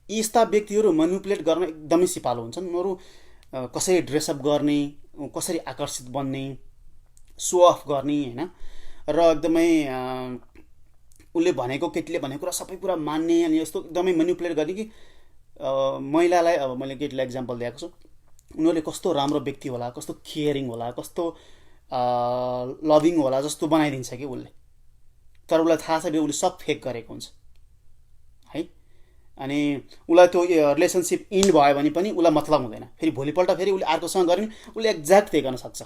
यस्ता व्यक्तिहरू मेनिपुलेट गर्न एकदमै सिपालु हुन्छन्। उनीहरू कसरी ड्रेसअप गर्ने, कसरी आकर्षित बन्ने, सो अफ गर्ने होइन, र एकदमै उसले भनेको, केटीले भनेको कुरा सबै कुरा मान्ने, अनि यस्तो एकदमै मेनिपुलेट गर्ने कि महिलालाई। अब मैले केटीलाई इक्जाम्पल दिएको छु, उनीहरूले कस्तो राम्रो व्यक्ति होला, कस्तो केयरिङ होला, कस्तो लभिङ होला जस्तो बनाइदिन्छ कि उसले, तर उसलाई थाहा छ उसले सब फेक गरेको हुन्छ है। अनि उसलाई त्यो रिलेसनसिप इन्ड भयो भने पनि उसलाई मतलब हुँदैन, फेरि भोलिपल्ट फेरि उसले अर्कोसँग गर्ने, उसले एक्ज्याक्ट त्यही गर्न सक्छ।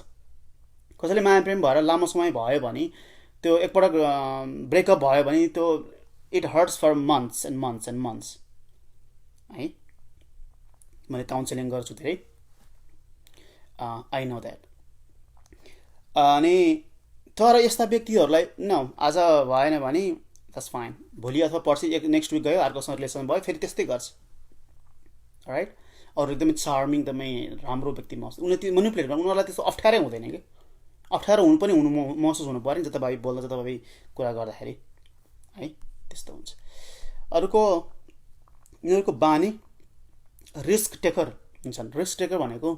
कसैले माया प्रेम भएर लामो समय भयो भने, त्यो एकपटक ब्रेकअप भयो भने त्यो it hurts for months and months and months है। मैले काउन्सिलिङ गर्छु धेरै, आई नो द्याट। अनि तर यस्ता व्यक्तिहरूलाई आज भएन भने द्याट्स फाइन, भोलि अथवा पर्सि नेक्स्ट विक गयो अर्कोसँग रिलेसन भयो फेरि त्यस्तै गर्छ, राइट। अरू एकदमै चार्मिङ एकदमै राम्रो व्यक्तिमा उनीहरूले त्यो मनिपुलेट गर्नु उनीहरूलाई त्यस्तो अप्ठ्यारै हुँदैन कि, अप्ठ्यारो हुनु महसुस हुनु पऱ्यो नि जताभावी बोल्दा जताभावी कुरा गर्दाखेरि है, त्यस्तो हुन्छ। अरूको यिनीहरूको बानी रिस्क टेकर हुन्छन्। रिस्क टेकर भनेको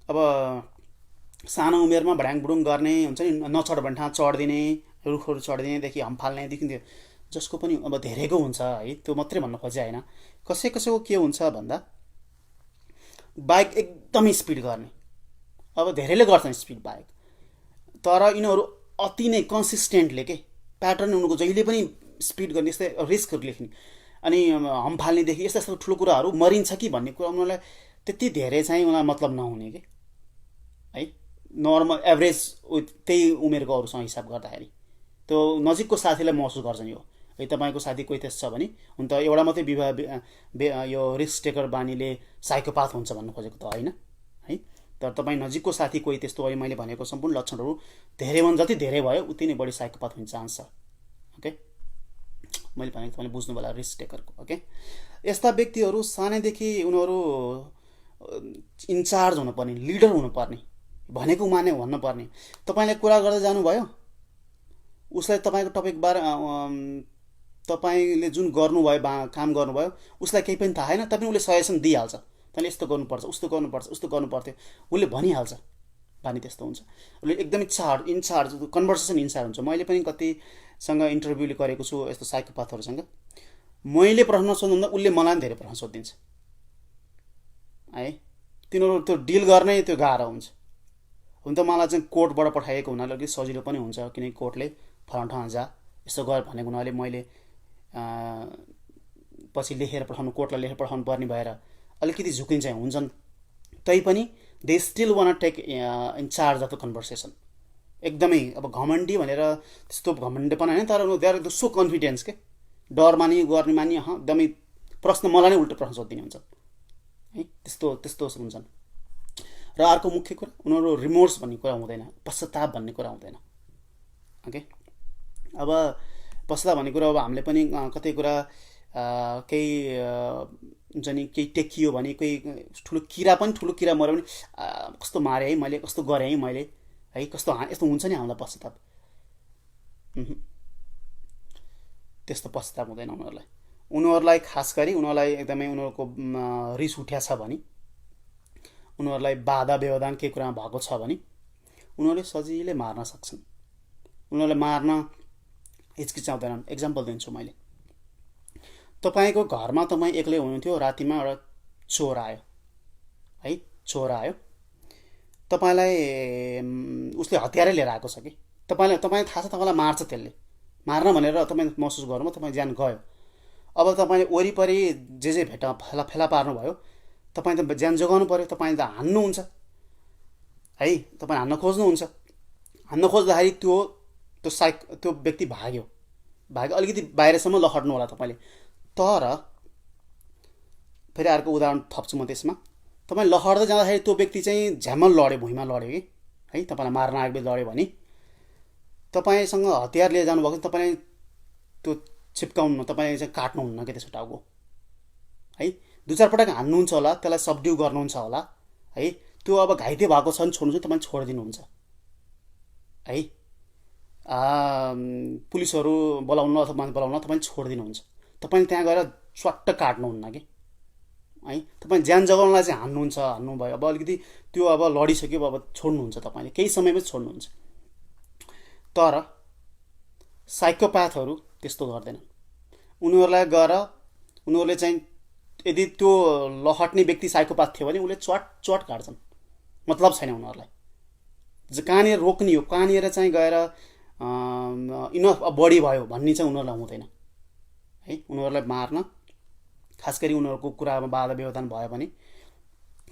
अब सानो उमेरमा भड्याङबुडुङ गर्ने हुन्छ नि, नचढ भने ठाउँ चढिदिने, रुखहरू चढिदिनेदेखि हम्फाल्नेदेखि त्यो जसको पनि अब धेरैको हुन्छ है, त्यो मात्रै भन्न खोजे होइन। कसैको के हुन्छ भन्दा बाइक एकदमै स्पिड गर्ने, अब धेरैले गर्छन् स्पिड बाइक, तर यिनीहरू अति नै कन्सिस्टेन्टले के प्याटर्न उनीहरूको जहिले पनि स्पिड गर्ने यस्तै रिस्कहरू लेख्ने अनि हम्फाल्नेदेखि यस्तो यस्तो ठुलो कुराहरू मरिन्छ कि भन्ने कुरा उनीहरूलाई त्यति धेरै चाहिँ उनीहरूलाई मतलब नहुने कि है, नर्मल एभरेज त्यही उमेरको अरूसँग हिसाब गर्दाखेरि त्यो नजिकको साथीलाई महसुस गर्छन्। यो है तपाईँको साथी कोही त्यस्तो छ भने हुन त एउटा मात्रै यो रिस्क टेकर बानीले साइकोपाथ हुन्छ भन्नु खोजेको त होइन है, तर तपाईँ नजिकको साथी कोही त्यस्तो अहिले मैले भनेको सम्पूर्ण लक्षणहरू धेरैभन्दा जति धेरै भयो उति नै बढी साइकोपाथ हुने चान्स छ। ओके, मैले भनेको तपाईँले बुझ्नु होला रिस्क टेकरको। ओके, यस्ता व्यक्तिहरू सानैदेखि उनीहरू इन्चार्ज हुनुपर्ने, लिडर हुनुपर्ने, भनेको माने भन्नुपर्ने। तपाईँले कुरा गर्दै जानुभयो उसलाई तपाईँको टपिकबारे तपाईँले जुन गर्नुभयो काम गर्नुभयो उसलाई केही पनि थाहा छैन, तपाईँ उसले सजेसन दिइहाल्छ, तैँले यस्तो गर्नुपर्छ उस्तो गर्नुपर्छ उस्तो गर्नुपर्थ्यो उसले भनिहाल्छ। बानी त्यस्तो हुन्छ, उसले एकदमै इन्चार्ज कन्भर्सेसन इन्चार्ज हुन्छ। मैले पनि कतिसँग इन्टरभ्यूले गरेको छु यस्तो साइकोपाथहरूसँग, मैले प्रश्न सोध्दा उसले मलाई धेरै प्रश्न सोधिदिन्छ है, तिनीहरू त्यो डिल गर्नै त्यो गाह्रो हुन्छ। हुन त मलाई चाहिँ कोर्टबाट पठाइएको हुनाले अलिक सजिलो पनि हुन्छ, किनकि कोर्टले फलाना ठाउँ जा यसो गर भनेको हुनाले मैले पछि लेखेर पठाउनु, कोर्टलाई लेखेर पठाउनु पर्ने भएर अलिकति झुकिन्छ हुन्छन्। तैपनि they still want take in charge of the conversation. एकदमै अब घमण्डी भनेर त्यस्तो घमण्डीपना होइन, तर दे आर सो कन्फिडेन्स के, डर मानि गर्ने मानि एकदमै प्रश्न मलाई नै उल्टो प्रश्न सोधिदिने हुन्छ है, त्यस्तो हुन्छन्। र अर्को मुख्य कुरा उनीहरू रिमोर्स भन्ने कुरा हुँदैन, पश्चाताप भन्ने कुरा हुँदैन। ओके, अब पश्चाताप भन्ने कुरा अब हामीले पनि कतै कुरा केही हुन्छ नि, केही टेकियो भने कोही ठुलो किरा मऱ्यो भने कस्तो मारेँ है मैले, कस्तो गरेँ है मैले है, कस्तो यस्तो हुन्छ नि हामीलाई पश्चाताप। त्यस्तो पश्चाताप हुँदैन उनीहरूलाई खास गरी उनीहरूलाई एकदमै उनीहरूको रिस उठ्या छ भने, उनीहरूलाई बाधा व्यवधान केही कुरामा भएको छ भने उनीहरूले सजिलै मार्न सक्छन्, उनीहरूलाई मार्न हिचकिचाउँदैनन्। एक्जाम्पल दिन्छु मैले, तपाईँको घरमा तपाईँ एक्लै हुनुहुन्थ्यो, रातिमा एउटा चोर आयो है, चोर आयो, तपाईँलाई उसले हतियारै लिएर आएको छ कि तपाईँलाई थाहा छ तपाईँलाई मार्छ, त्यसले मार्न भनेर तपाईँ महसुस गर्नुभयो, तपाईँ ज्यान गयो। अब तपाईँले वरिपरि जे भेटा फेला पार्नुभयो, तपाईँ त ज्यान जोगाउनु पऱ्यो, तपाईँले त हान्नुहुन्छ है, तपाईँ हान्न खोज्नुहुन्छ, हान्न खोज्दाखेरि त्यो व्यक्ति भाग्यो, अलिकति बाहिरसम्म लखट्नु होला तपाईँले। तर फेरि अर्को उदाहरण थप्छु म त्यसमा, तपाईँ लखट्दै जाँदाखेरि त्यो व्यक्ति चाहिँ झ्यामल लड्यो, भुइँमा लड्यो कि है, तपाईँलाई मार्न आएको लड्यो भने तपाईँसँग हतियार लिएर जानुभएको तपाईँले त्यो छिप्काउनु, तपाईँले चाहिँ काट्नुहुन्न कि त्यसको टाउको है, 2-4 पटक हान्नुहुन्छ होला, त्यसलाई सबड्यु गर्नुहुन्छ होला है, त्यो अब घाइते भएको छ भने छोड्नु चाहिँ तपाईँ छोडिदिनुहुन्छ है, पुलिसहरू बोलाउनु अथवा मान्छे बोलाउनु तपाईँले छोडिदिनुहुन्छ, तपाईँले त्यहाँ गएर स्वाट्ट काट्नुहुन्न कि है, तपाईँ ज्यान जोगाउनलाई चाहिँ हान्नुभयो, अब अलिकति त्यो अब लडिसक्यो, अब छोड्नुहुन्छ, तपाईँले केही समयमै छोड्नुहुन्छ। तर साइकोप्याथहरू त्यस्तो गर्दैनन्, उनीहरूले चाहिँ यदि त्यो लहट्ने व्यक्ति साइकोपाथ थियो भने उसले च्वाट काट्छन्, मतलब छैन उनीहरूलाई, कहाँनिर रोक्ने हो, कहाँनिर चाहिँ गएर इनफ बढी भयो भन्ने चाहिँ उनीहरूलाई हुँदैन है। उनीहरूलाई मार्न, खास गरी उनीहरूको कुरामा बाधा व्यवधान भयो भने,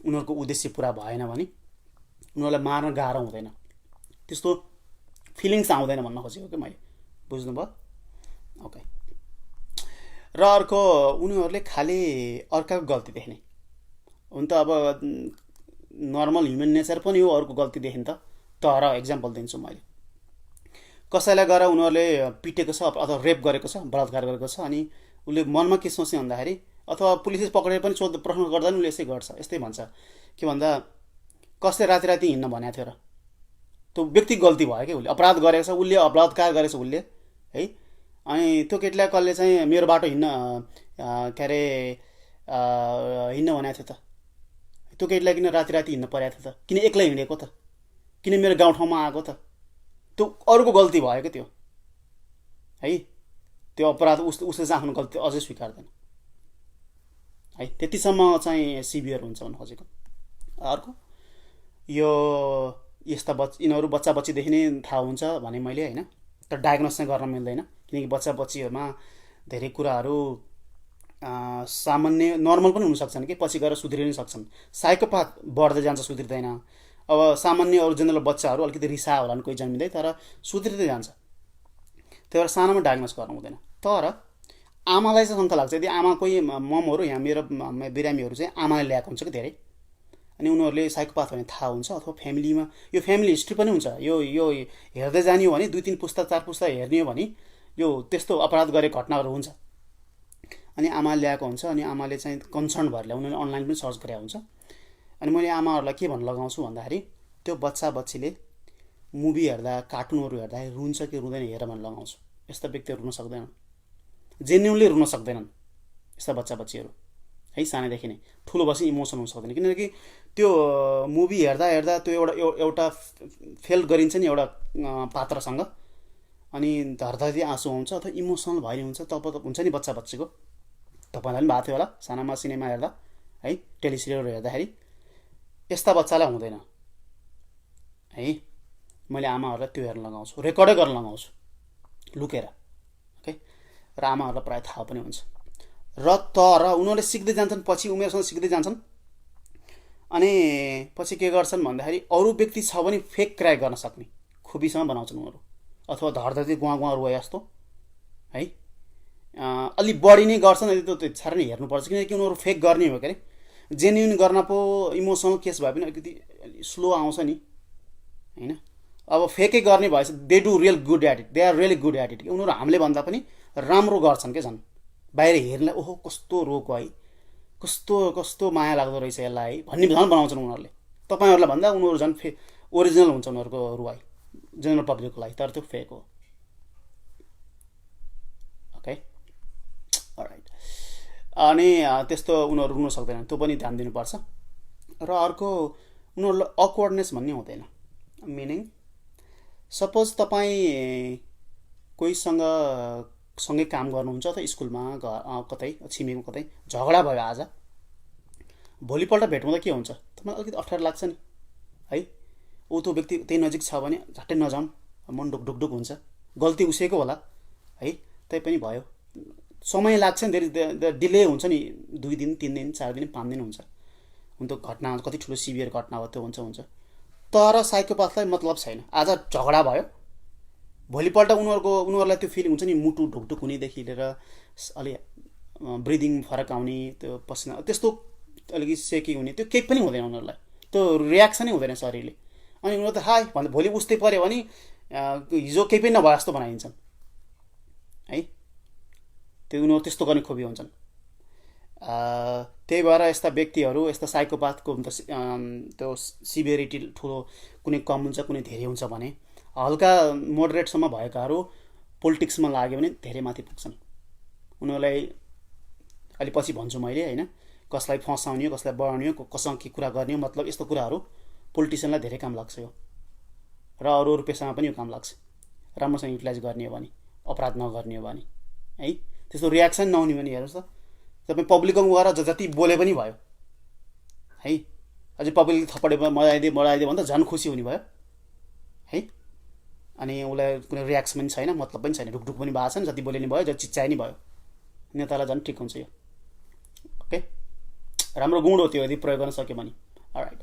उनीहरूको उद्देश्य पुरा भएन भने उनीहरूलाई मार्न गाह्रो हुँदैन, त्यस्तो फिलिङ्स आउँदैन भन्न खोजेको कि मैले, बुझ्नुभयो? ओके, र अर्को उनीहरूले खालि अर्काको गल्ती देख्ने, हुन त अब नर्मल ह्युमन नेचर पनि हो अर्को गल्ती देख्ने त, तर एक्जाम्पल दिन्छु मैले, कसैलाई गएर उनीहरूले पिटेको छ अथवा रेप गरेको छ, बलात्कार गरेको छ, अनि उसले मनमा के सोच्ने भन्दाखेरि, अथवा पुलिसले पक्रेर पनि प्रश्न गर्दा पनि उसले यसै गर्छ, यस्तै भन्छ के भन्दा कसले राति राति हिँड्न भनेको थियो र, त्यो व्यक्ति गल्ती भयो कि, उसले अपराध गरेको छ, उसले बलात्कार गरेको छ उसले है। अनि त्यो केटीलाई कसले चाहिँ मेरो बाटो हिँड्न के अरे हिँड्न भनेको थियो त, त्यो केटीलाई किन राति राति हिँड्न परेको थियो त, किन एक्लै हिँडेको त, किन मेरो गाउँठाउँमा आएको त, त्यो अरूको गल्ती भयो क्या त्यो है। त्यो अपराध उसले चाहिँ आफ्नो गल्ती अझै स्वीकार्दैन है, त्यतिसम्म चाहिँ सिभियर हुन्छ भन्नु खोजेको। अर्को यो यस्ता यिनीहरू बच्चा बच्चीदेखि नै थाहा हुन्छ भने मैले होइन, तर डायग्नोस चाहिँ गर्न मिल्दैन, किनकि बच्चा बच्चीहरूमा धेरै कुराहरू सामान्य नर्मल पनि हुनसक्छन् कि पछि गएर सुध्रिन सक्छन्, साइकोपाथ बढ्दै जान्छ सुध्रिँदैन। अब सामान्य अरू जेनरल बच्चाहरू अलिकति रिसा होला नि कोही जन्मिँदै, तर सुध्रिँदै जान्छ, त्यही भएर सानोमा डायग्नोस गर्नु हुँदैन। तर आमालाई चाहिँ शङ्का लाग्छ, यदि आमा कोही ममहरू यहाँ मेरो बिरामीहरू चाहिँ आमाले ल्याएको हुन्छ कि धेरै, अनि उनीहरूले साइकोपाथ भन्ने थाहा हुन्छ, अथवा फ्यामिलीमा यो फ्यामिली हिस्ट्री पनि हुन्छ, यो यो हेर्दै जाने हो भने 2-3 पुस्ता 4 पुस्ता हेर्ने हो भने यो त्यस्तो अपराध गरेको घटनाहरू हुन्छ। अनि आमाले ल्याएको हुन्छ, अनि आमाले चाहिँ कन्सर्न भएर ल्याउनु, उनीहरूले अनलाइन पनि सर्च गरेको हुन्छ। अनि मैले आमाहरूलाई के भन्न लगाउँछु भन्दाखेरि त्यो बच्चा बच्चीले मुभी हेर्दा कार्टुनहरू हेर्दा रुन्छ कि रुँदैन हेर भन्न लगाउँछु। यस्ता व्यक्तिहरू रुन सक्दैनन्, जेन्युनली रुन सक्दैनन् यस्ता बच्चा बच्चीहरू है, सानैदेखि नै ठुलो भएपछि इमोसन हुन सक्दैन, किनकि त्यो मुभी हेर्दा हेर्दा त्यो एउटा फेल गरिन्छ नि एउटा पात्रसँग, अनि धरधरी आँसु आउँछ अथवा इमोसनल भइरहन्छ हुन्छ, तब हुन्छ नि बच्चा बच्चीको, तपाईँलाई पनि भएको थियो होला सानामा सिनेमा हेर्दा है, टेलिसिरियलहरू हेर्दाखेरि, यस्ता बच्चालाई हुँदैन है। मैले आमाहरूलाई त्यो हेर्न लगाउँछु, रेकर्डै गर्न लगाउँछु लुकेर ओके, र आमाहरूलाई प्रायः थाहा पनि हुन्छ। र तर उनीहरूले सिक्दै जान्छन्, पछि उमेरसँग सिक्दै जान्छन्, अनि पछि के गर्छन् भन्दाखेरि अरू व्यक्ति छ भने फेक क्राई गर्न सक्ने खुबीसँग बनाउँछन् उनीहरू, अथवा धरधरी गुवा गुवा रोए जस्तो है, अलि बढी नै गर्छन्। यदि त्यो साह्रै नै हेर्नुपर्छ, किनकि उनीहरू फेक गर्ने हो के अरे, जेन्युन गर्न पो इमोसनल केस भए पनि अलिकति स्लो आउँछ नि होइन। अब फेकै गर्ने भएछ, they do real good at it, they are really good at it, उनीहरू हामीले भन्दा पनि राम्रो गर्छन् क्या, झन् बाहिर हेर्नलाई ओहो कस्तो रोको है, कस्तो कस्तो माया लाग्दो रहेछ यसलाई है भन्ने झन् बनाउँछन् उनीहरूले, तपाईँहरूलाई भन्दा उनीहरू झन् ओरिजिनल हुन्छ उनीहरूको रुवाई जेनरल पब्लिकको लागि, तर त्यो फेक हो ओके अलराइट। अनि त्यस्तो उनीहरू रुन सक्दैनन्, त्यो पनि ध्यान दिनुपर्छ। र अर्को उनीहरूलाई अक्वर्डनेस भन्ने हुँदैन, मिनिङ सपोज तपाईँ कोहीसँग सँगै काम गर्नुहुन्छ अथवा स्कुलमा कतै छिमेकीमा कतै झगडा भयो आज, भोलिपल्ट भेट्नुहुँदा के हुन्छ, तपाईँलाई अलिकति अप्ठ्यारो लाग्छ नि है, ऊ त्यो व्यक्ति त्यही नजिक छ भने झट्टै नजाउँ, मन ढुकढुक हुन्छ, गल्ती उसैको होला है, त्यही पनि भयो, समय लाग्छ नि, धेरै डिले हुन्छ नि, 2 दिन 3 दिन 4 दिन 5 दिन हुन्छ, हुन त घटना कति ठुलो सिभियर घटना हो त्यो हुन्छ। तर साइकोपाथलाई मतलब छैन, आज झगडा भयो भोलिपल्ट उनीहरूलाई त्यो फिलिङ हुन्छ नि, मुटु ढुकढुक हुनेदेखि लिएर अलि ब्रिदिङ फरक आउने, त्यो पसिना त्यस्तो अलिकति सेकी हुने, त्यो केही पनि हुँदैन उनीहरूलाई, त्यो रियाक्सनै हुँदैन शरीरले। अनि उनीहरू त हाई भन्दा भोलि उस्तै पऱ्यो भने हिजो केही पनि नभए जस्तो बनाइन्छन् है, त्यो उनीहरू त्यस्तो गर्ने खोपी हुन्छन्। त्यही भएर यस्ता व्यक्तिहरू, यस्ता साइकोपाथको त्यो सिभियरिटी ठुलो, कुनै कम हुन्छ कुनै धेरै हुन्छ भने, हल्का मोडरेटसम्म भएकाहरू पोलिटिक्समा लाग्यो भने धेरै माथि पुग्छन्। उनीहरूलाई अलि पछि भन्छु मैले होइन, कसलाई फसाउने हो, कसलाई बढाउने हो, कसँग के कुरा गर्ने हो, मतलब यस्तो कुराहरू पोलिटिसियनलाई धेरै काम लाग्छ यो, र अरू पेसामा पनि यो काम लाग्छ, राम्रोसँग युटिलाइज गर्ने हो भने, अपराध नगर्ने हो भने है, त्यस्तो रियाक्सन नहुने भने हेर्नुहोस् त, तपाईँ पब्लिकमा गएर जति बोले पनि भयो है, अझै पब्लिकले थप्पडे बढाइदियो भन्दा झन् खुसी हुने भयो है, अनि उसलाई कुनै रियाक्सन पनि छैन, मतलब पनि छैन, ढुकढुक पनि भएको छैन, जति बोले नि भयो, जति चिच्चाइ नि भयो, नेतालाई झन् ठिक हुन्छ यो ओके, राम्रो गुण हो त्यो यदि प्रयोग गर्न सक्यो भने अलराइट।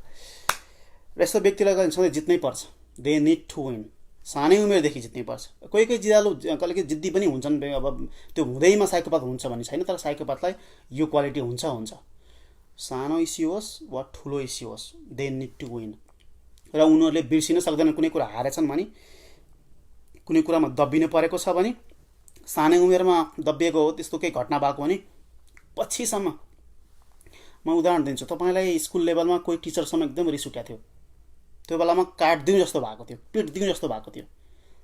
र यस्तो व्यक्तिलाई सधैँ जित्नै पर्छ, दे निड टु विन, सानै उमेरदेखि जित्नै पर्छ। कोही कोही जिदालु अलिकति जिद्दी पनि हुन्छन्, अब त्यो हुँदैमा साइकोपाथ हुन्छ भन्ने छैन, तर साइकोपाथलाई यो क्वालिटी हुन्छ, सानो इस्यु होस् वा ठुलो इस्यु होस्, दे निड टु विन, र उनीहरूले बिर्सिन सक्दैनन् कुनै कुरा हारेछन् भने, कुनै कुरामा दब्बिनु परेको छ भने, सानै उमेरमा दब्बिएको हो, त्यस्तो केही घटना भएको भने पछिसम्म, म उदाहरण दिन्छु, तपाईँलाई स्कुल लेभलमा कोही टिचरसँग एकदम रिस उठ्या थियो, त्यो बेलामा काटिदिउँ जस्तो भएको थियो, पिटिदिउँ जस्तो भएको थियो,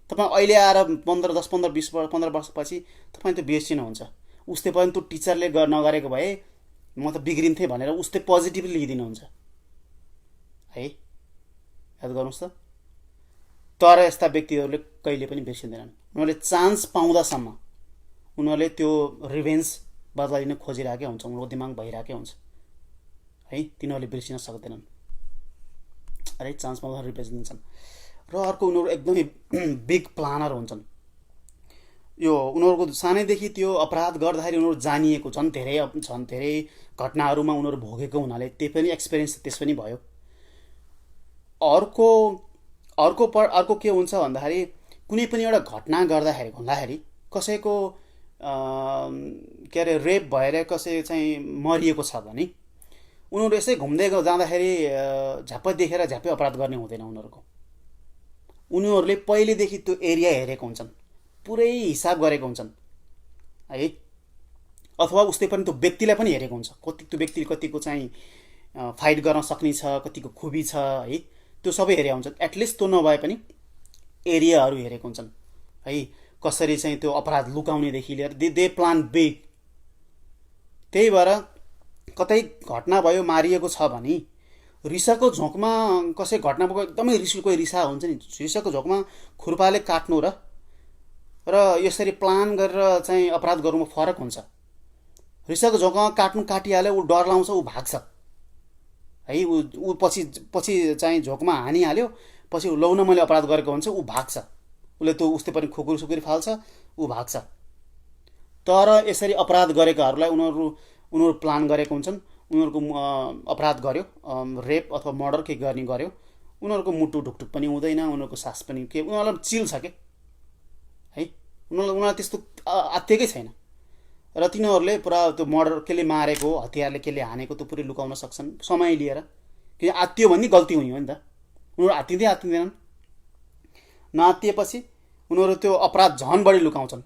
तपाईँ अहिले आएर 15 वर्षपछि तपाईँ त्यो बिर्सिनु हुन्छ। उस्तै पनि त्यो टिचरले नगरेको भए म त बिग्रिन्थेँ भनेर उस्तै पोजिटिभली लिइदिनुहुन्छ है, याद गर्नुहोस् त। तर यस्ता व्यक्तिहरूले कहिले पनि बिर्सिँदैनन्। उनीहरूले चान्स पाउँदासम्म उनीहरूले त्यो रिभेन्स बदला लिन खोजिरहेकै हुन्छ, उनीहरूको दिमाग भइरहेकै हुन्छ है, तिनीहरूले बिर्सिन सक्दैनन्। अरे चान्स पाउँदा रिभेन्स दिन्छन्। र अर्को, उनीहरू एकदमै बिग प्लानर हुन्छन्। यो उनीहरूको सानैदेखि त्यो अपराध गर्दाखेरि उनीहरू जानिएको, झन् धेरै घटनाहरूमा उनीहरू भोगेको हुनाले त्यही पनि एक्सपिरियन्स त्यस पनि भयो। अर्को के हुन्छ भन्दाखेरि, कुनै पनि एउटा घटना हुँदाखेरि कसैको के अरे रेप भएर कसै चाहिँ मरिएको छ भने उनीहरू यसै घुम्दै जाँदाखेरि झ्याप्पै देखेर झ्याप्पै अपराध गर्ने हुँदैन उनीहरूको। उनीहरूले पहिलेदेखि त्यो एरिया हेरेको हुन्छन्, पुरै हिसाब गरेको हुन्छन् है, अथवा उस्तै पनि त्यो व्यक्तिलाई पनि हेरेको हुन्छ, त्यो व्यक्तिले कतिको चाहिँ फाइट गर्न सक्ने छ, कतिको खुबी छ है, त्यो सबै हेरेका हुन्छन्। एटलिस्ट त्यो नभए पनि एरियाहरू हेरेको हुन्छन् है, कसरी चाहिँ त्यो अपराध लुकाउनेदेखि लिएर दे प्लान बिग। त्यही भएर कतै घटना भयो, मारिएको छ भने रिसाको झोकमा कसै घटना भएको एकदमै कोही रिसा हुन्छ नि, रिसाको झोकमा खुर्पाले काट्नु र यसरी प्लान गरेर चाहिँ अपराध गर्नुमा फरक हुन्छ। रिसाको झोकमा काटिहाल्यो, ऊ डर लाउँछ, ऊ भाग्छ है, ऊ पछि चाहिँ झोकमा हानिहाल्यो, पछि लौ न मैले अपराध गरेको हुन्छ, ऊ भाग्छ, उसले त्यो उस्तै पनि खुकुरी सुकुरी फाल्छ, ऊ भाग्छ। तर यसरी अपराध गरेकाहरूलाई उनीहरू प्लान गरेको हुन्छन्, उनीहरूको अपराध गर्यो, रेप अथवा मर्डर के गर्ने गर्यो, उनीहरूको मुटु ढुकढुक पनि हुँदैन, उनीहरूको सास पनि के, उनीहरूलाई चिल छ के है, उनीहरूलाई त्यस्तो आत्तिएकै छैन। र तिनीहरूले पुरा त्यो मर्डर केले मारेको, हतियारले केले हानेको त्यो पुरै लुकाउन सक्छन् समय लिएर, किन आत्तियो भने गल्ती हुने हो नि त। उनीहरू आत्तिँदैनन्, नआत्तिएपछि उनीहरू त्यो अपराध झन् बढी लुकाउँछन्।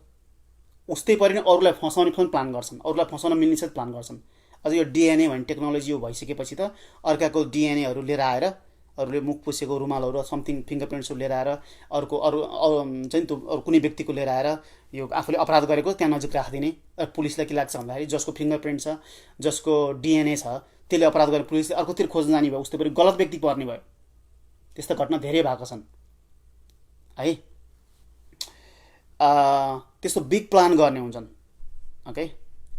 उस्तै परि नै अरूलाई फसाउने पनि प्लान गर्छन्, अरूलाई फसाउन मिल्ने चाहिँ प्लान गर्छन्। अझ यो डिएनए भन्ने टेक्नोलोजी यो भइसकेपछि त अर्काको डिएनएहरू लिएर आएर, अरूले मुख पुसेको रुमालहरू समथिङ फिङ्गरप्रिन्ट्सहरू लिएर आएर अरू चाहिँ त्यो अरू कुनै व्यक्तिको लिएर आएर यो आफूले अपराध गरेको त्यहाँ नजिक राखिदिने। पुलिसलाई के लाग्छ भन्दाखेरि जसको फिङ्गरप्रिन्ट छ, जसको डिएनए छ, त्यसले अपराध गर्ने, पुलिसले अर्कोतिर खोज्न जाने भयो, उस्तै पनि गलत व्यक्ति पर्ने भयो। त्यस्ता घटना धेरै भएको छन् है। त्यस्तो बिग प्लान गर्ने हुन्छन् ओके,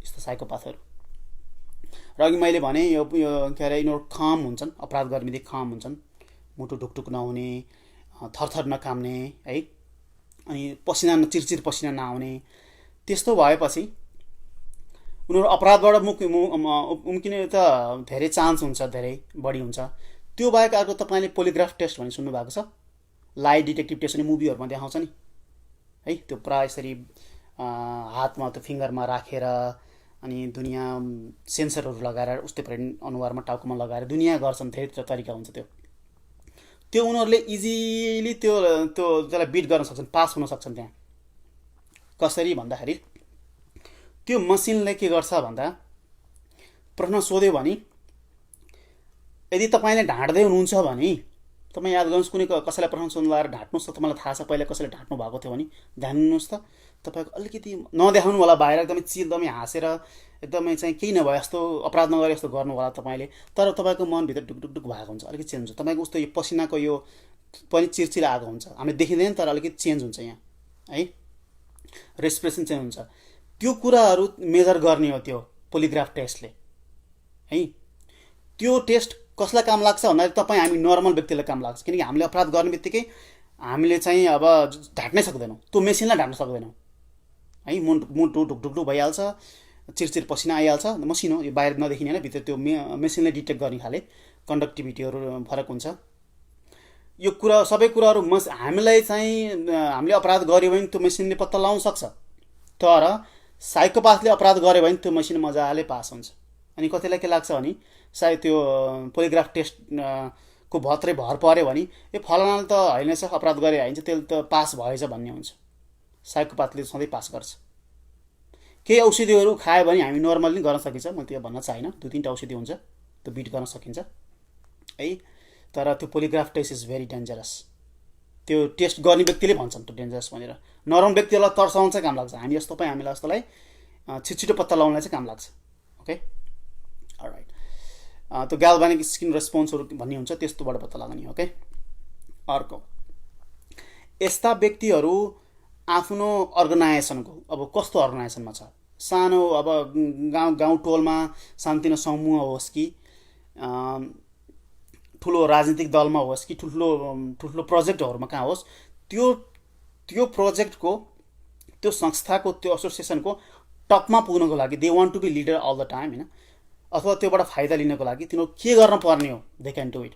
यस्तो साइकोपाथहरू। र अघि मैले भने यो के अरे यिनीहरू खाम हुन्छन्, अपराध गर्ने बित्तिकै खाम हुन्छन्, मुटु ढुकढुक नहुने, थरथर नकाम्ने है, अनि चिरचिर पसिना नआउने। त्यस्तो भएपछि उनीहरू अपराधबाट उम्किने त धेरै चान्स हुन्छ, धेरै बढी हुन्छ। त्यो बाहेक अर्को तपाईँले पोलिग्राफ टेस्ट भन्ने सुन्नुभएको छ, लाइ डिटेक्टिभ टेस्ट भन्ने मुभीहरूमा देखाउँछ नि है, त्यो प्राय यसरी हातमा त्यो फिङ्गरमा राखेर अनि दुनियाँ सेन्सरहरू लगाएर उस्तै परि अनुहारमा टाउकोमा लगाएर दुनियाँ गर्छन्, धेरै तरिका हुन्छ त्यो उनीहरूले इजिली त्यसलाई बिट गर्न सक्छन्, पास हुन सक्छन्। त्यहाँ कसरी भन्दाखेरि त्यो मसिनले के गर्छ भन्दा, प्रश्न सोध्यो भने यदि तपाईँले ढाँट्दै हुनुहुन्छ भने तपाईँ याद गर्नुहोस्, कुनै कसैलाई प्रश्न सोध्नु लगाएर ढाँट्नुहोस् त, तपाईँलाई थाहा छ पहिला कसैले ढाँट्नु भएको थियो भने ध्यान दिनुहोस् त, तपाईँको अलिकति नदेखाउनु होला बाहिर, एकदमै एकदमै हाँसेर एकदमै चाहिँ केही नभए जस्तो, अपराध नगरे जस्तो गर्नु होला तपाईँले, तर तपाईँको मनभित्र ढुकढुक भएको हुन्छ, अलिकति चेन्ज हुन्छ, तपाईँको उस्तो यो पसिनाको यो पनि चिरचिर आएको हुन्छ, हामीले देखिँदैन तर अलिकति चेन्ज हुन्छ यहाँ है, रेस्पिरेसन चेन्ज हुन्छ। त्यो कुराहरू मेजर गर्ने हो त्यो पोलिग्राफ टेस्टले है। त्यो टेस्ट कसलाई काम लाग्छ भन्दाखेरि तपाईँ हामी नर्मल व्यक्तिलाई काम लाग्छ, किनकि हामीले अपराध गर्ने बित्तिकै हामीले चाहिँ अब ढाँट्नै सक्दैनौँ, त्यो मेसिनलाई ढाँट्न सक्दैनौँ है, मुटु ढुकढुक भइहाल्छ, चिरचिर पसिना आइहाल्छ, मसिनो यो बाहिर नदेखिने होइन, भित्र त्यो मेसिनले डिटेक्ट गर्ने खाले कन्डक्टिभिटीहरू फरक हुन्छ। यो कुरा सबै कुराहरू हामीलाई चाहिँ हामीले अपराध गऱ्यो भने त्यो मेसिनले पत्ता लगाउन सक्छ, तर साइकोपाथले अपराध गऱ्यो भने त्यो मेसिन मजाले पास हुन्छ। अनि कतिलाई के लाग्छ भने सायद त्यो पोलिग्राफ टेस्ट को भत्रै भर पऱ्यो भने ए फलानाले त होइन छ अपराध गरे होइन त्यसले त पास भएछ भन्ने हुन्छ। साइकोपाथले सधैँ पास गर्छ। केही औषधिहरू खायो भने हामी नर्मल्ली गर्न सकिन्छ, म त्यो भन्न चाहिनँ। 2-3 औषधि हुन्छ त्यो बिट गर्न सकिन्छ है, तर त्यो polygraph test is very dangerous. त्यो टेस्ट गर्ने व्यक्तिले भन्छन् त्यो डेन्जरस भनेर। नरम व्यक्तिहरूलाई तर्साउन चाहिँ काम लाग्छ, हामी जस्तो पनि हामीलाई जस्तोलाई छिटो पत्ता लगाउनलाई चाहिँ काम लाग्छ। ओके अलराइट, त्यो ग्याल्भानिक स्किन रेस्पोन्सहरू भन्ने हुन्छ, त्यस्तोबाट पत्ता लगाउने। ओके अर्को, यस्ता व्यक्तिहरू आफ्नो अर्गनाइजेसनको अब कस्तो अर्गनाइजेसनमा छ, सानो अब गाउँ टोलमा सानोतिनो समूह होस् कि ठुलो राजनीतिक दलमा होस् कि ठुल्ठुलो प्रोजेक्टहरूमा कहाँ होस्, त्यो प्रोजेक्टको त्यो संस्थाको त्यो एसोसिएसनको टपमा पुग्नको लागि they want to be leader all the time होइन, अथवा त्योबाट फाइदा लिनको लागि तिनीहरू के गर्न पर्ने हो दे क्यान डु इट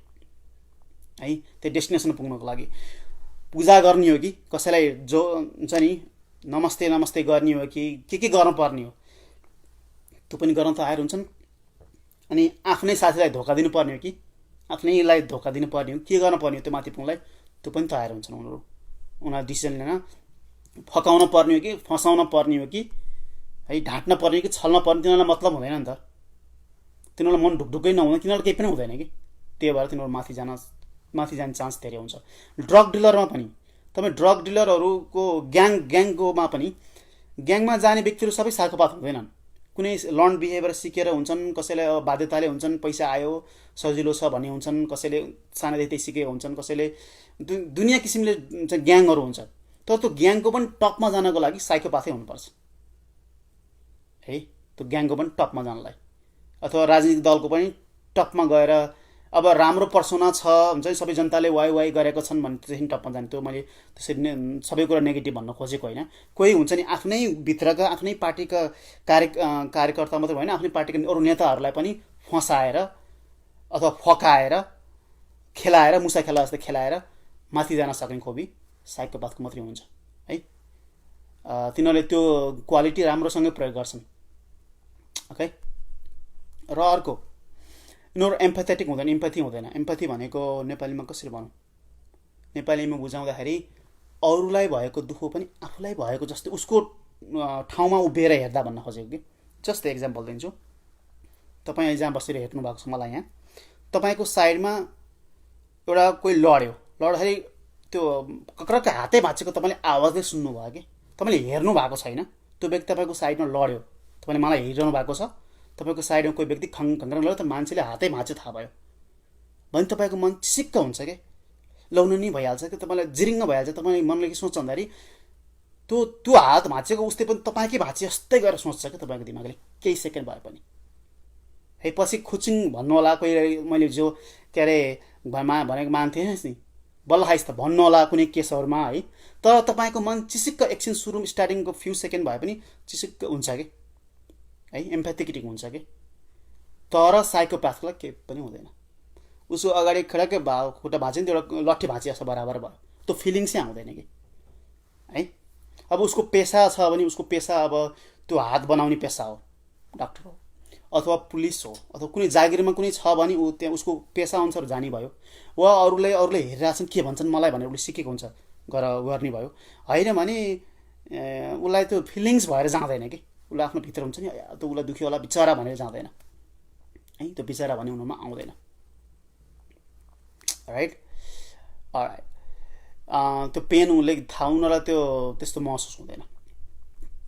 है। त्यो डेस्टिनेसन पुग्नको लागि पूजा गर्ने हो कि कसैलाई जो हुन्छ नि नमस्ते नमस्ते गर्ने हो कि के गर्नुपर्ने हो त्यो पनि गर्न तयार हुन्छन्। अनि आफ्नै साथीलाई धोका दिनुपर्ने हो कि आफ्नैलाई धोका दिनुपर्ने हो, के गर्न पर्ने हो त्यो माथि पुग्नलाई त्यो पनि तयार हुन्छन् उनीहरू डिसिजन लिन। फकाउन पर्ने हो कि फसाउन पर्ने हो कि है, ढाँट्न पर्ने हो कि छल्न पर्ने, तिनीहरूलाई मतलब हुँदैन नि त। तिनीहरूलाई मन ढुकढुक्कै नहुँदैन, तिनीहरूलाई केही पनि हुँदैन कि, त्यही भएर तिनीहरू माथि जाने चान्स धेरै हुन्छ। ड्रग डिलरमा पनि तपाईँ ड्रग डिलरहरूको ग्याङकोमा पनि ग्याङमा जाने व्यक्तिहरू सबै साइकोपाथ हुँदैनन्। कुनै लर्न बिहेभियर सिकेर हुन्छन्, कसैले अब बाध्यताले हुन्छन्, पैसा आयो सजिलो छ भन्ने हुन्छन्, कसैले सानैदेखि सिकेको हुन्छन्, कसैले दुनियाँ किसिमले ग्याङहरू हुन्छ। तर त्यो ग्याङको पनि टपमा जानको लागि साइकोपाथै हुनुपर्छ है, त्यो ग्याङको पनि टपमा जानलाई। अथवा राजनीतिक दलको पनि टपमा गएर अब राम्रो पर्सोना छ हुन्छ नि, सबै जनताले वाइ गरेको छन् भने त्यसरी टपमा जाने, त्यो मैले त्यसरी नै सबै कुरा नेगेटिभ भन्न खोजेको होइन। कोही हुन्छ नि आफ्नै भित्रका आफ्नै पार्टीका कार्यकर्ता मात्रै होइन, आफ्नै पार्टीका अरू नेताहरूलाई पनि फसाएर अथवा फकाएर खेलाएर मुसा खेला जस्तो खेलाएर माथि जान सक्ने खोबी साइकोपाथको मात्रै हुन्छ है। तिनीहरूले त्यो क्वालिटी राम्रोसँगै प्रयोग गर्छन्। ओके र अर्को, यिनीहरू एम्पथेटिक हुँदैन, इम्पथी हुँदैन। एम्पथी भनेको नेपालीमा कसरी भनौँ, नेपालीमा बुझाउँदाखेरि अरूलाई भएको दुःख पनि आफूलाई भएको जस्तै उसको ठाउँमा उभिएर हेर्दा भन्न खोजेको कि। जस्तै एक्जाम्पल दिन्छु, तपाईँ जहाँ बसेर हेर्नु भएको छ मलाई यहाँ, तपाईँको साइडमा एउटा कोही लड्दाखेरि त्यो कक्रक्क हातै भाँचेको तपाईँले आवाजै सुन्नुभयो कि, तपाईँले हेर्नु भएको छैन, त्यो व्यक्ति तपाईँको साइडमा लड्यो, तपाईँले मलाई हेरिरहनु भएको छ, तपाईँको साइडमा कोही व्यक्ति खङ्खङ लड्यो, त मान्छेले हातै भाँच्यो थाहा भयो भने तपाईँको मन चिसिक्क हुन्छ कि, लाउनु नि भइहाल्छ कि, तपाईँलाई जिरिङ्ग भइहाल्छ। तपाईँले मनले के सोच्छ भन्दाखेरि त्यो हात भाँचेको उस्तै पनि तपाईँकै भाँचे जस्तै गरेर सोच्छ क्या तपाईँको दिमागले, केही सेकेन्ड भए पनि है। पछि खुचिङ भन्नु होला कोही, मैले जो के अरे भनेको मान्थेँ नि बल्ल खाइस् त भन्नु होला कुनै केसहरूमा है, तर तपाईँको मन चिसिक्क एकछिन सुरु स्टार्टिङको फ्यु सेकेन्ड भए पनि चिसिक्क हुन्छ कि है, एम्पथेटिक हुन्छ कि। तर साइकोप्याथलाई केही पनि हुँदैन, उसको अगाडि खडक्कै खुट्टा भाँच्यो नि, त्यो लट्ठी भाँचे जस्तो बराबर भयो, त्यो फिलिङ्स चाहिँ आउँदैन कि है। अब उसको पेसा छ भने उसको पेसा अब त्यो हात बनाउने पेसा हो, डाक्टर हो अथवा पुलिस हो अथवा कुनै जागिरमा कुनै छ भने ऊ त्यहाँ उसको पेसा अनुसार जाने भयो, वा अरूले हेरिरहेछन् के भन्छन् मलाई भनेर उसले सिकेको हुन्छ गर्ने भयो। होइन भने उसलाई त्यो फिलिङ्स भएर जाँदैन कि, उसलाई आफ्नो भित्र हुन्छ नि त्यो उसलाई दुख्यो होला बिचरा भनेर जाँदैन है, त्यो बिचरा भन्ने उनीहरूमा आउँदैन। राइट त्यो पेन उनले थाहा, उनीहरूलाई त्यो त्यस्तो महसुस हुँदैन,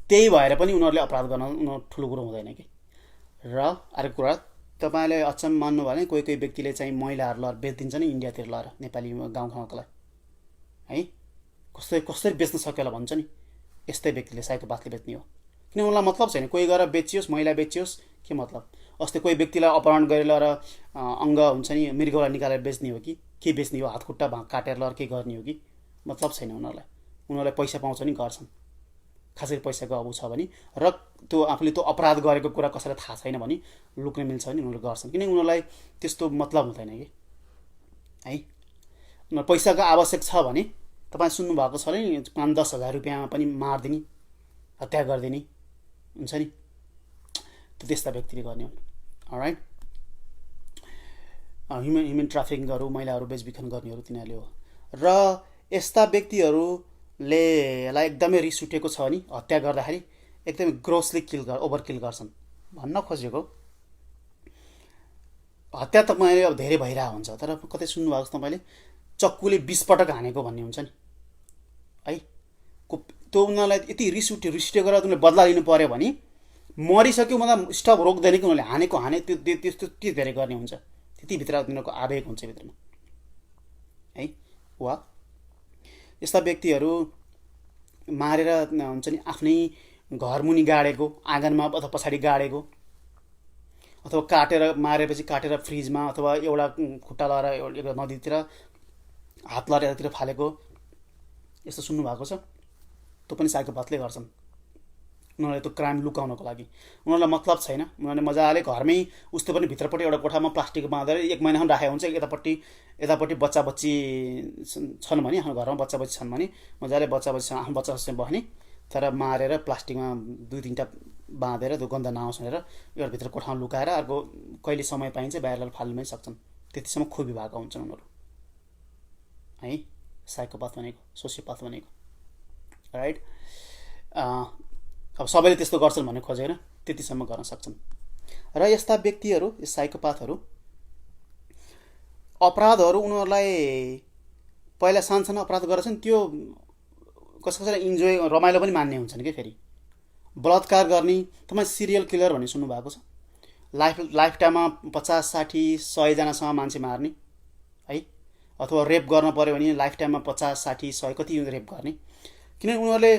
त्यही भएर पनि उनीहरूले अपराध गर्न उनीहरू ठुलो कुरो हुँदैन कि। र अर्को कुरा, तपाईँले अचम्म मान्नु भयो भने कोही व्यक्तिले चाहिँ महिलाहरू लएर बेचिदिन्छ नि इन्डियातिर लएर, नेपाली गाउँठाउँकोलाई है, कसरी बेच्न सक्यो होला भन्छ नि, यस्तै व्यक्तिले साइकोपाथले बेच्ने हो। किन उनलाई मतलब छैन, कोही गएर बेचियोस् महिला बेचियोस् के मतलब। अस्ति कोही व्यक्तिलाई अपहरण गरेर लगेर अङ्ग हुन्छ नि मृगलाई निकालेर बेच्ने हो कि के बेच्ने हो, हातखुट्टा काटेर लगेर के गर्ने हो कि, मतलब छैन उनीहरूलाई पैसा पाउँछ नि गर्छन्, खास गरी पैसाको अभाव छ भने, र त्यो आफूले त्यो अपराध गरेको कुरा कसैलाई थाहा छैन भने लुक्न मिल्छ भने उनीहरूले गर्छन्, किनकि उनीहरूलाई त्यस्तो मतलब हुँदैन कि है। उनीहरू पैसाको आवश्यक छ भने तपाईँ सुन्नुभएको छ नि 5-10 हजार रुपियाँमा पनि मारिदिने हत्या गरिदिने हुन्छ नि, त्यो त्यस्ता व्यक्तिले गर्ने हुन्। अलराइट ह्युमन ट्राफिकिङहरू, महिलाहरू बेचबिखन गर्नेहरू तिनीहरूले हो। र यस्ता व्यक्तिहरूले लाई एकदमै रिस उठेको छ भने हत्या गर्दाखेरि एकदमै ग्रोसली ओभरकिल गर्छन्। भन्न खोजेको हत्या त मैले अब धेरै भइरहेको हुन्छ, तर कतै सुन्नुभएको छ तपाईँले चक्कुले 20 पटक हानेको भन्ने हुन्छ नि है। त्यो उनीहरूलाई यति रिस उठेको गरेर उनीहरूले बदला लिनु पर्यो भने मरिसक्यो मतलब स्टप रोक्दैन कि उनीहरूले हाने त्यो त्यस्तो के धेरै गर्ने हुन्छ, त्यतिभित्र उनीहरूको आवेग हुन्छ भित्रमा है। वा यस्ता व्यक्तिहरू मारेर हुन्छ नि आफ्नै घरमुनि गाडेको, आँगनमा अथवा पछाडि गाडेको, अथवा काटेर मारेपछि काटेर फ्रिजमा अथवा एउटा खुट्टा लगाएर एउटा नदीतिर हात लगाएर यतातिर फालेको, यस्तो सुन्नुभएको छ। त्यो पनि साइकोपाथले गर्छन्। उनीहरूले त्यो क्राइम लुकाउनको लागि उनीहरूलाई मतलब छैन। उनीहरूले मजाले घरमै उस्तो पनि भित्रपट्टि एउटा कोठामा प्लास्टिक बाँधेर 1 महिनासम्म राखेको हुन्छ। यतापट्टि बच्चा बच्ची छन् भने, आफ्नो घरमा बच्चा बच्ची छन् भने मजाले बच्चा बच्चीसँग आफ्नो बच्चासँग बस्ने, तर मारेर प्लास्टिकमा 2-3टा बाँधेर त्यो गन्ध नआओस् भनेर एउटा भित्र कोठामा लुकाएर अर्को कहिले समय पाइन्छ बाहिर फाल्नै सक्छन्। त्यतिसम्म खोपी भएको हुन्छन् उनीहरू है। साइकोपाथ भनेको, सोसियोपाथ भनेको राइट। अब सबैले त्यस्तो गर्छन् भन्ने खोजेन, त्यतिसम्म गर्न सक्छन्। र यस्ता व्यक्तिहरू, यस साइकोपाथहरू अपराधहरू उनीहरूलाई पहिला सानसानो अपराध गर्छन्, त्यो कसैलाई इन्जोय रमाइलो पनि मान्ने हुन्छन् कि। फेरि बलात्कार गर्ने, तपाईँ सिरियल किलर भन्ने सुन्नुभएको छ? लाइफ टाइममा 50-60 100जनासम्म मान्छे मार्ने है। अथवा रेप गर्न पर्यो भने लाइफ टाइममा 50-60-100 कति रेप गर्ने, किनभने उनीहरूले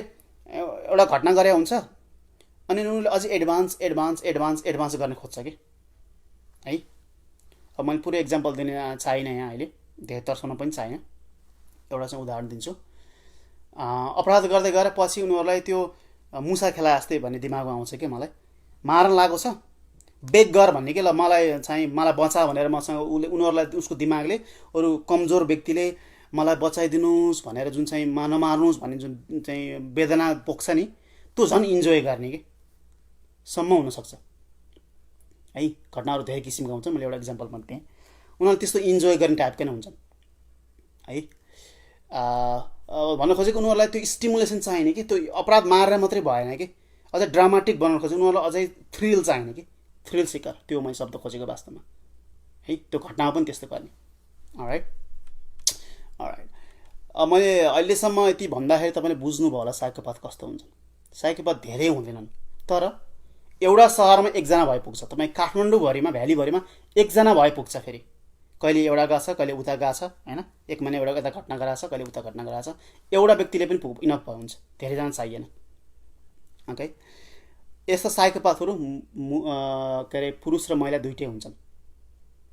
एउटा घटना गरे हुन्छ अनि उनीहरूले अझै एडभान्स गर्न खोज्छ कि है। अब मैले पुरै एक्जाम्पल दिने चाहिनँ यहाँ अहिले, धेरै तर्साउन पनि चाहिनँ, एउटा चाहिँ उदाहरण दिन्छु। अपराध गर्दै गएर पछि उनीहरूलाई त्यो मुसा खेला जस्तै भन्ने दिमागमा आउँछ कि मलाई मार्न लागेको छ, बेग गर भन्ने कि ल मलाई बचा भनेर मसँग उनीहरूलाई उसको दिमागले अरू कमजोर व्यक्तिले मलाई बचाइदिनुहोस् भनेर जुन चाहिँ नमार्नुहोस् भन्ने जुन चाहिँ वेदना पोख्छ नि, त्यो झन् इन्जोय गर्ने कि सम्म हुनसक्छ है। घटनाहरू धेरै किसिमका हुन्छन्, मैले एउटा इक्जाम्पल मात्र दिएँ। उनीहरूले त्यस्तो इन्जोय गर्ने टाइपकै नै हुन्छन् है। भन्न खोजेको उनीहरूलाई त्यो स्टिमुलेसन चाहिने कि, त्यो अपराध मारेर मात्रै भएन कि, अझै ड्रामाटिक बनाउन खोजेको उनीहरूलाई अझै थ्रिल चाहिने कि, थ्रिल सिकर, त्यो मैले शब्द खोजेको वास्तवमा है। त्यो घटनामा पनि त्यस्तो गर्ने। अलराइट। मैले अहिलेसम्म यति भन्दाखेरि तपाईँले बुझ्नुभयो होला साइकोपाथ कस्तो हुन्छन्। साइकोपाथ धेरै हुँदैनन्, तर एउटा सहरमा 1जना भइपुग्छ। तपाईँ काठमाडौँभरिमा, भ्यालीभरिमा 1जना भइपुग्छ। फेरि कहिले एउटा गएको छ, कहिले उता गएको छ होइन। 1 महिना एउटा यता घटना गराएको छ, कहिले उता घटना गराएको छ। एउटा व्यक्तिले पनि इनफ हुन्छ, धेरैजना चाहिएन। ओके। यस्ता साइकोपाथहरू के अरे पुरुष र महिला दुइटै हुन्छन्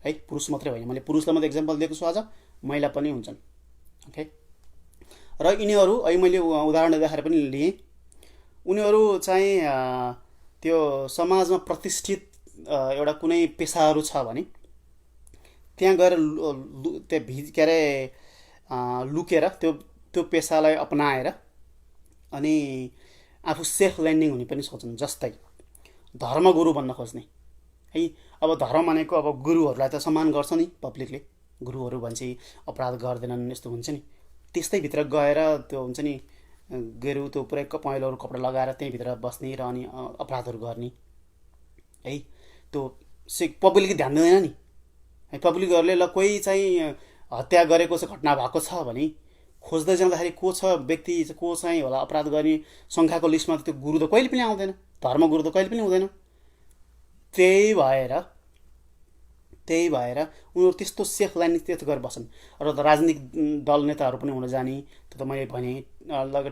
है। पुरुष मात्रै होइन, मैले पुरुषलाई मात्रै एक्जाम्पल दिएको छु आज, महिला पनि हुन्छन्। ओके। र यिनीहरू अहिले मैले उदाहरण देखाएर पनि लिएँ। उनीहरू चाहिँ त्यो समाजमा प्रतिष्ठित एउटा कुनै पेसाहरू छ भने त्यहाँ गएर के अरे लुकेर त्यो पेसालाई अपनाएर अनि आफू सेल्फ ल्यान्डिङ हुने पनि सोच्छन्। जस्तै धर्मगुरु भन्न खोज्ने है। अब धर्म भनेको अब गुरुहरूलाई त सम्मान गर्छ नि पब्लिकले, गुरुहरू भन्छ अपराध गर्दैनन् यस्तो हुन्छ नि। त्यस्तै भित्र गएर त्यो हुन्छ नि गुरु त्यो पुरै पहेँलोहरू कपडा लगाएर त्यहीँभित्र बस्ने र अनि अपराधहरू गर्ने है। त्यो पब्लिकले ध्यान दिँदैन नि है। पब्लिकहरूले ल कोही चाहिँ हत्या गरेको छ, घटना भएको छ भने खोज्दै जाँदाखेरि को छ व्यक्ति, को चाहिँ होला अपराध गर्ने सङ्ख्याको लिस्टमा, त्यो गुरु त कहिले पनि आउँदैन, धर्मगुरु त कहिले पनि हुँदैन। त्यही भएर उनीहरू त्यस्तो सेफ लाइन त्यस्तो गरेर बस्छन्। र राजनीतिक दल नेताहरू पनि हुन जाने, त्यो त मैले भने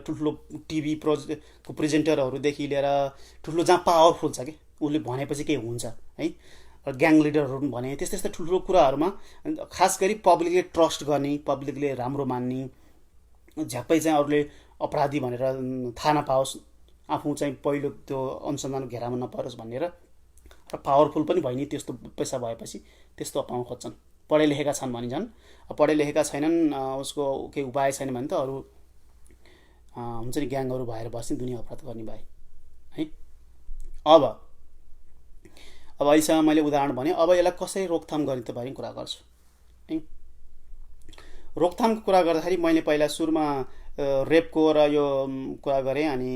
ठुल्ठुलो टिभी को प्रेजेन्टरहरूदेखि लिएर ठुल्ठुलो जहाँ पावरफुल छ कि उसले भनेपछि केही हुन्छ है। र ग्याङ लिडरहरू पनि भने त्यस्तै ठुल्ठुलो कुराहरूमा खास गरी पब्लिकले ट्रस्ट गर्ने, पब्लिकले राम्रो मान्ने, झ्याप्पै चाहिँ अरूले अपराधी भनेर थाहा नपाओस्, आफू चाहिँ पहिलो त्यो अनुसन्धान घेरामा नपरोस् भनेर, र पावरफुल पनि भयो नि त्यस्तो पैसा भएपछि त्यस्तो अपाउन खोज्छन्। पढे लेखेका छन् भने झन्, पढे लेखेका छैनन्, उसको केही उपाय छैन भने त अरू हुन्छ नि ग्याङहरू भएर बस्ने, दुनियाँ अपराध गर्ने भए है। अब अहिलेसम्म मैले उदाहरण भने, अब यसलाई कसरी रोकथाम गर्ने त भन्ने कुरा गर्छु। है। रोकथामको कुरा गर्दाखेरि मैले पहिला सुरुमा रेपको र यो कुरा गरेँ, अनि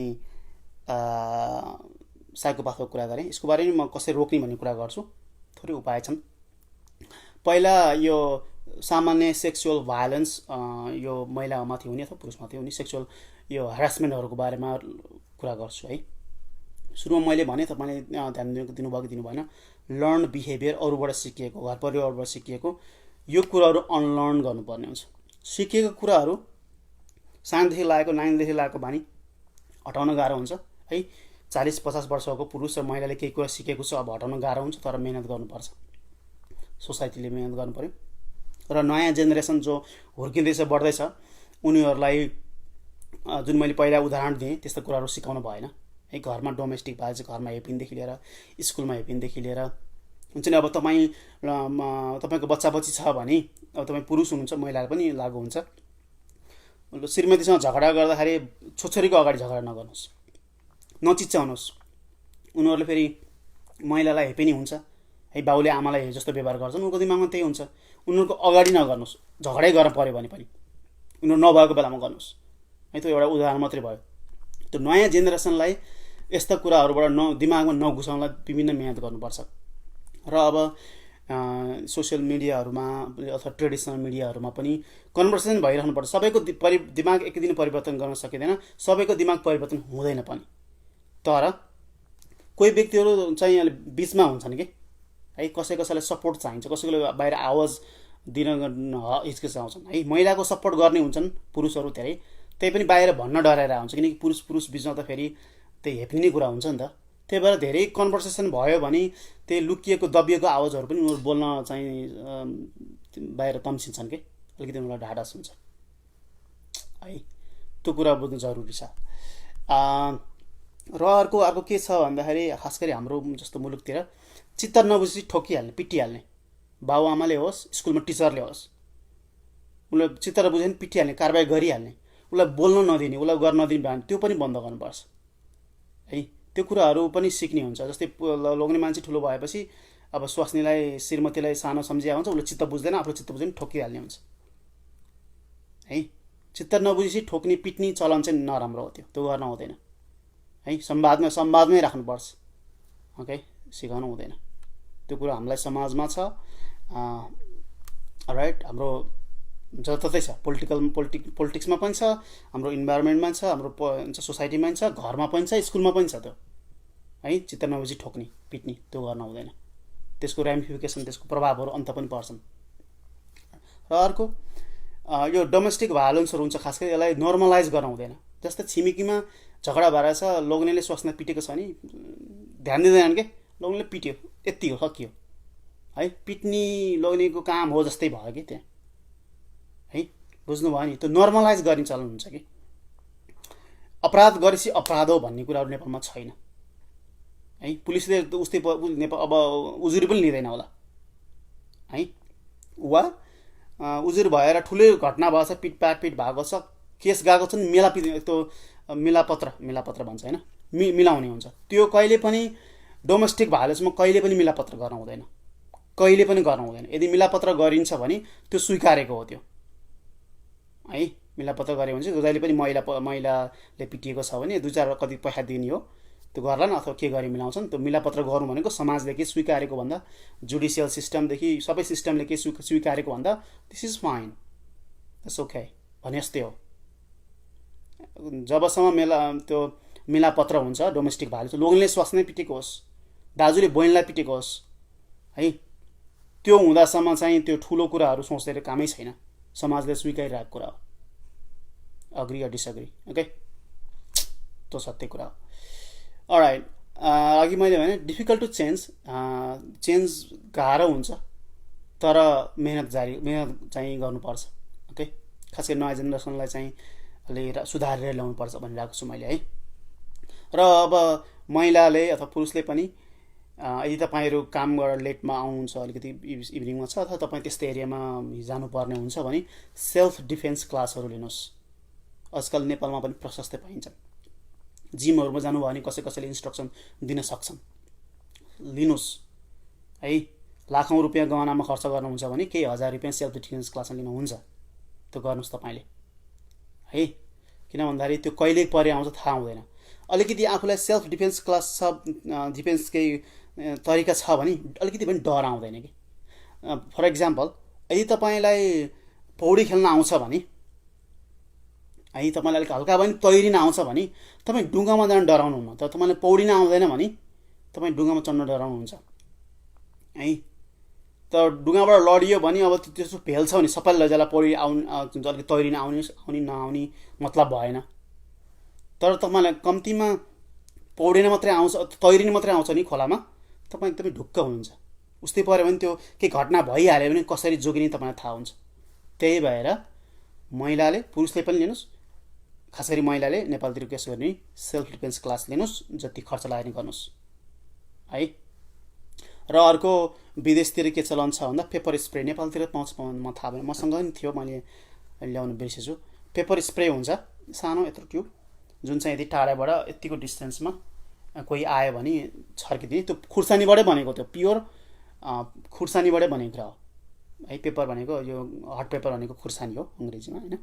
साइकोपाथको कुरा गरेँ। यसको बारेमा म कसरी रोक्ने भन्ने कुरा गर्छु। थोरै उपाय छन्। पहिला यो सामान्य सेक्सुअल भायोलेन्स, यो महिलामाथि हुने अथवा पुरुषमाथि हुने सेक्सुअल यो हरासमेन्टहरूको बारेमा कुरा गर्छु है। सुरुमा मैले भने, तपाईँले ध्यान दिनुभयो कि दिनु भएन, लर्न बिहेभियर, अरूबाट सिकिएको, घर परिवारबाट सिकिएको, यो कुराहरू अनलर्न गर्नुपर्ने हुन्छ। सिकेको कुराहरू सानोदेखि लागेको, नानीदेखि लागेको बानी हटाउन गाह्रो हुन्छ है। 40-50 वर्षको पुरुष र महिलाले केही कुरा सिकेको छ, अब हटाउन गाह्रो हुन्छ, तर मेहनत गर्नुपर्छ, सोसाइटीले मेहनत गर्नु पर्यो। र नयाँ जेनेरेसन जो हुर्किँदैछ, बढ्दैछ, उनीहरूलाई जुन मैले पहिला उदाहरण दिएँ त्यस्तो कुराहरू सिकाउनु भएन है। घरमा डोमेस्टिक भाइलेन्स, घरमा हेपिङदेखि लिएर स्कुलमा हेपिङदेखि लिएर हुन्छ नि। अब तपाईँको बच्चा बच्ची छ भने, अब तपाईँ पुरुष हुनुहुन्छ, महिलालाई पनि लागु हुन्छ। श्रीमतीसँग झगडा गर्दाखेरि छोरीको अगाडि झगडा नगर्नुहोस्, नचिच्याउनुहोस्। उनीहरूले फेरि महिलालाई हेपेनी हुन्छ है, बाउले आमालाई जस्तो व्यवहार गर्छन्, उनको दिमागमा त्यही हुन्छ। उनीहरूको अगाडि नगर्नुहोस्, झगडै गर्न पऱ्यो भने पनि उनीहरू नभएको बेलामा गर्नुहोस् है। त्यो एउटा उदाहरण मात्रै भयो। त्यो नयाँ जेनेरेसनलाई यस्ता कुराहरूबाट दिमागमा नघुसाउनलाई विभिन्न मेहनत गर्नुपर्छ। र अब सोसियल मिडियाहरूमा अथवा ट्रेडिसनल मिडियाहरूमा पनि कन्भर्सेसन भइरहनुपर्छ। सबैको दिमाग एक दिन परिवर्तन गर्न सकिँदैन, सबैको दिमाग परिवर्तन हुँदैन पनि। तर कोही व्यक्तिहरू चाहिँ बिचमा हुन्छन् कि है, कसैलाई सपोर्ट चाहिन्छ, कसैले बाहिर आवाज दिन हिचकिचाउँछन् है। महिलाको सपोर्ट गर्ने हुन्छन् पुरुषहरू धेरै, त्यही पनि बाहिर भन्न डराएर हुन्छ, किनकि पुरुष बिचमा त फेरि त्यही हेप्ने कुरा हुन्छ नि त। त्यही भएर धेरै कन्भर्सेसन भयो भने त्यही लुकिएको दबिएको आवाजहरू पनि उनीहरू बोल्न चाहिँ बाहिर तम्सिन्छन् कि, अलिकति उनीहरूलाई ढाडस हुन्छ है। त्यो कुरा बुझ्नु जरुरी छ। र अर्को के छ भन्दाखेरि, खास गरी हाम्रो जस्तो मुलुकतिर चित्त नबुझी ठोकिहाल्ने, पिटिहाल्ने, बाबुआमाले होस्, स्कुलमा टिचरले होस्, उसलाई चित्त नबुझ्यो भने पिटिहाल्ने, कारबाही गरिहाल्ने, उसलाई बोल्न नदिने, उसलाई गर्न नदिने भने त्यो पनि बन्द गर्नुपर्छ है। त्यो कुराहरू पनि सिक्ने हुन्छ। जस्तै लोग्ने मान्छे ठुलो भएपछि अब स्वास्नीलाई, श्रीमतीलाई सानो सम्झिया हुन्छ, उसले चित्त बुझ्दैन, आफूले चित्त बुझ्दैन, ठोकिहाल्ने हुन्छ है। चित्त नबुझेपछि ठोक्ने पिट्ने चलन चाहिँ नराम्रो हो, त्यो गर्न हुँदैन है। संवादमै राख्नुपर्छ, ओके, सिकाउनु हुँदैन। त्यो कुरा हामीलाई समाजमा छ, राइट, हाम्रो जताततै छ, पोलिटिक्समा पनि छ, हाम्रो इन्भाइरोमेन्टमा छ, हाम्रो सोसाइटीमा पनि छ, घरमा पनि छ, स्कुलमा पनि छ त्यो है। चित्त नबुझी ठोक्ने, पिट्ने, त्यो गर्न हुँदैन। त्यसको र्यामिफिकेसन, त्यसको प्रभावहरू अन्त पनि पर्छन्। र अर्को यो डोमेस्टिक भायोलेन्सहरू हुन्छ, खास गरी यसलाई नर्मलाइज गर्न हुँदैन। जस्तै छिमेकीमा झगडा भएर छ, लोग्नेले स्वास्नीलाई पिटेको छ भने ध्यान दिँदैनन् के, लोग्नेले पिट्यो, यति हो, सकियो है। पिट्ने लोग्नेको काम हो जस्तै भयो कि त्यहाँ है, बुझ्नुभयो नि। त्यो नर्मलाइज गर्ने चलन हुन्छ कि, अपराध गरेपछि अपराध हो भन्ने कुराहरू नेपालमा छैन है। पुलिसले उस्तै नेपाल अब उजुरी पनि लिँदैन होला है, वा उजुर भएर ठुलै घटना भएको छ, पिटपाट भएको छ, केस गएको छ नि, त्यो मिलापत्र भन्छ होइन, मिलाउने हुन्छ। त्यो कहिले पनि डोमेस्टिक भायोलेन्समा कहिले पनि मिलापत्र गर्न हुँदैन, कहिले पनि गर्न हुँदैन। यदि मिलापत्र गरिन्छ भने त्यो स्वीकारेको हो त्यो है। मिलापत्र गऱ्यो भने चाहिँ जहिले पनि महिलाले पिटिएको छ भने 2-4 कति पैसा दिने हो, त्यो गर्ला न, अथवा के गरी मिलाउँछन्। त्यो मिलापत्र गर्नु भनेको समाजले के स्वीकारेको भन्दा, जुडिसियल सिस्टमदेखि सबै सिस्टमले के स्वीकारेको भन्दा this is fine, that's okay भने जस्तै हो। जबसम्म त्यो मिलापत्र हुन्छ, डोमेस्टिक भायोलेन्स, लोग्नेले स्वास्नी पिटेको होस्, दाजुले बहिनीलाई पिटेको होस् है, त्यो हुँदासम्म चाहिँ त्यो ठुलो कुराहरू सोच्दै कामै छैन, समाजले स्वीकारिरहेको कुरा हो। अग्री या डिसअग्री, ओके, त्यो सत्य कुरा हो। अलराइट, अघि मैले भने डिफिकल्ट टु चेन्ज गाह्रो हुन्छ, तर मेहनत चाहिँ गर्नुपर्छ, ओके। खास गरी नयाँ जेनेरेसनलाई चाहिँ लिएर सुधारेर ल्याउनुपर्छ भनिरहेको छु मैले है। र अब महिलाले अथवा पुरुषले पनि यदि तपाईँहरू काम गरेर लेटमा आउनुहुन्छ, अलिकति इभिनिङमा छ, अथवा तपाईँ त्यस्तो एरियामा जानुपर्ने हुन्छ भने सेल्फ डिफेन्स क्लासहरू लिनुहोस्। आजकल नेपालमा पनि प्रशस्तै पाइन्छन्। जिमहरूमा जानुभयो भने कसैले इन्स्ट्रक्सन दिन सक्छन्, लिनुहोस् है। लाखौँ रुपियाँ गहनामा खर्च गर्नुहुन्छ भने केही हजार रुपियाँ सेल्फ डिफेन्स क्लासमा लिनु हुन्छ। त्यो गर्नुहोस् तपाईँले है, किन भन्दाखेरि त्यो कहिले परे आउँछ थाहा हुँदैन। अलिकति आफूलाई सेल्फ डिफेन्स क्लास छ, डिफेन्स केही तरिका छ भने अलिकति पनि डर आउँदैन कि। फर इक्जाम्पल, यदि तपाईँलाई पौडी खेल्न आउँछ भने है, तपाईँलाई अलिक हल्का पनि तैरिन आउँछ भने तपाईँ डुङ्गामा जान डराउनुहुन्न, तर तपाईँलाई पौडिन आउँदैन भने तपाईँ डुङ्गामा चढ्न डराउनुहुन्छ है। तर डुङ्गाबाट लडियो भने अब त्यस्तो भेल्छ भने सबैले लैजाला, पौडी अलिक तैरिन आउने नआउने मतलब भएन। तर तपाईँलाई कम्तीमा पौडिन मात्रै आउँछ, तैरिन मात्रै आउँछ नि खोलामा, तपाईँ एकदमै ढुक्क हुनुहुन्छ। उस्तै पऱ्यो भने त्यो केही घटना भइहाल्यो भने कसरी जोगिने तपाईँलाई थाहा हुन्छ। त्यही भएर महिलाले, पुरुषले पनि लिनुहोस्, खास गरी महिलाले नेपालतिर रिक्वेस्ट गर्ने सेल्फ डिफेन्स क्लास लिनुहोस्, जति खर्च लाग्ने गर्नुहोस् है। र अर्को विदेशतिर के चलन छ भन्दा पेपर स्प्रे, नेपालतिर पाउँछ म थाहा भएन, मसँग पनि थियो, मैले ल्याउनु बिर्सेछु। पेपर स्प्रे हुन्छ सानो यत्रो ट्युब, जुन चाहिँ यदि टाढाबाट यतिको डिस्टेन्समा कोही आयो भने छर्किदिने। त्यो खुर्सानीबाटै बनेको, त्यो प्योर खुर्सानीबाटै बनेको कुरा हो है। पेपर भनेको यो हट पेपर भनेको खुर्सानी हो अङ्ग्रेजीमा होइन,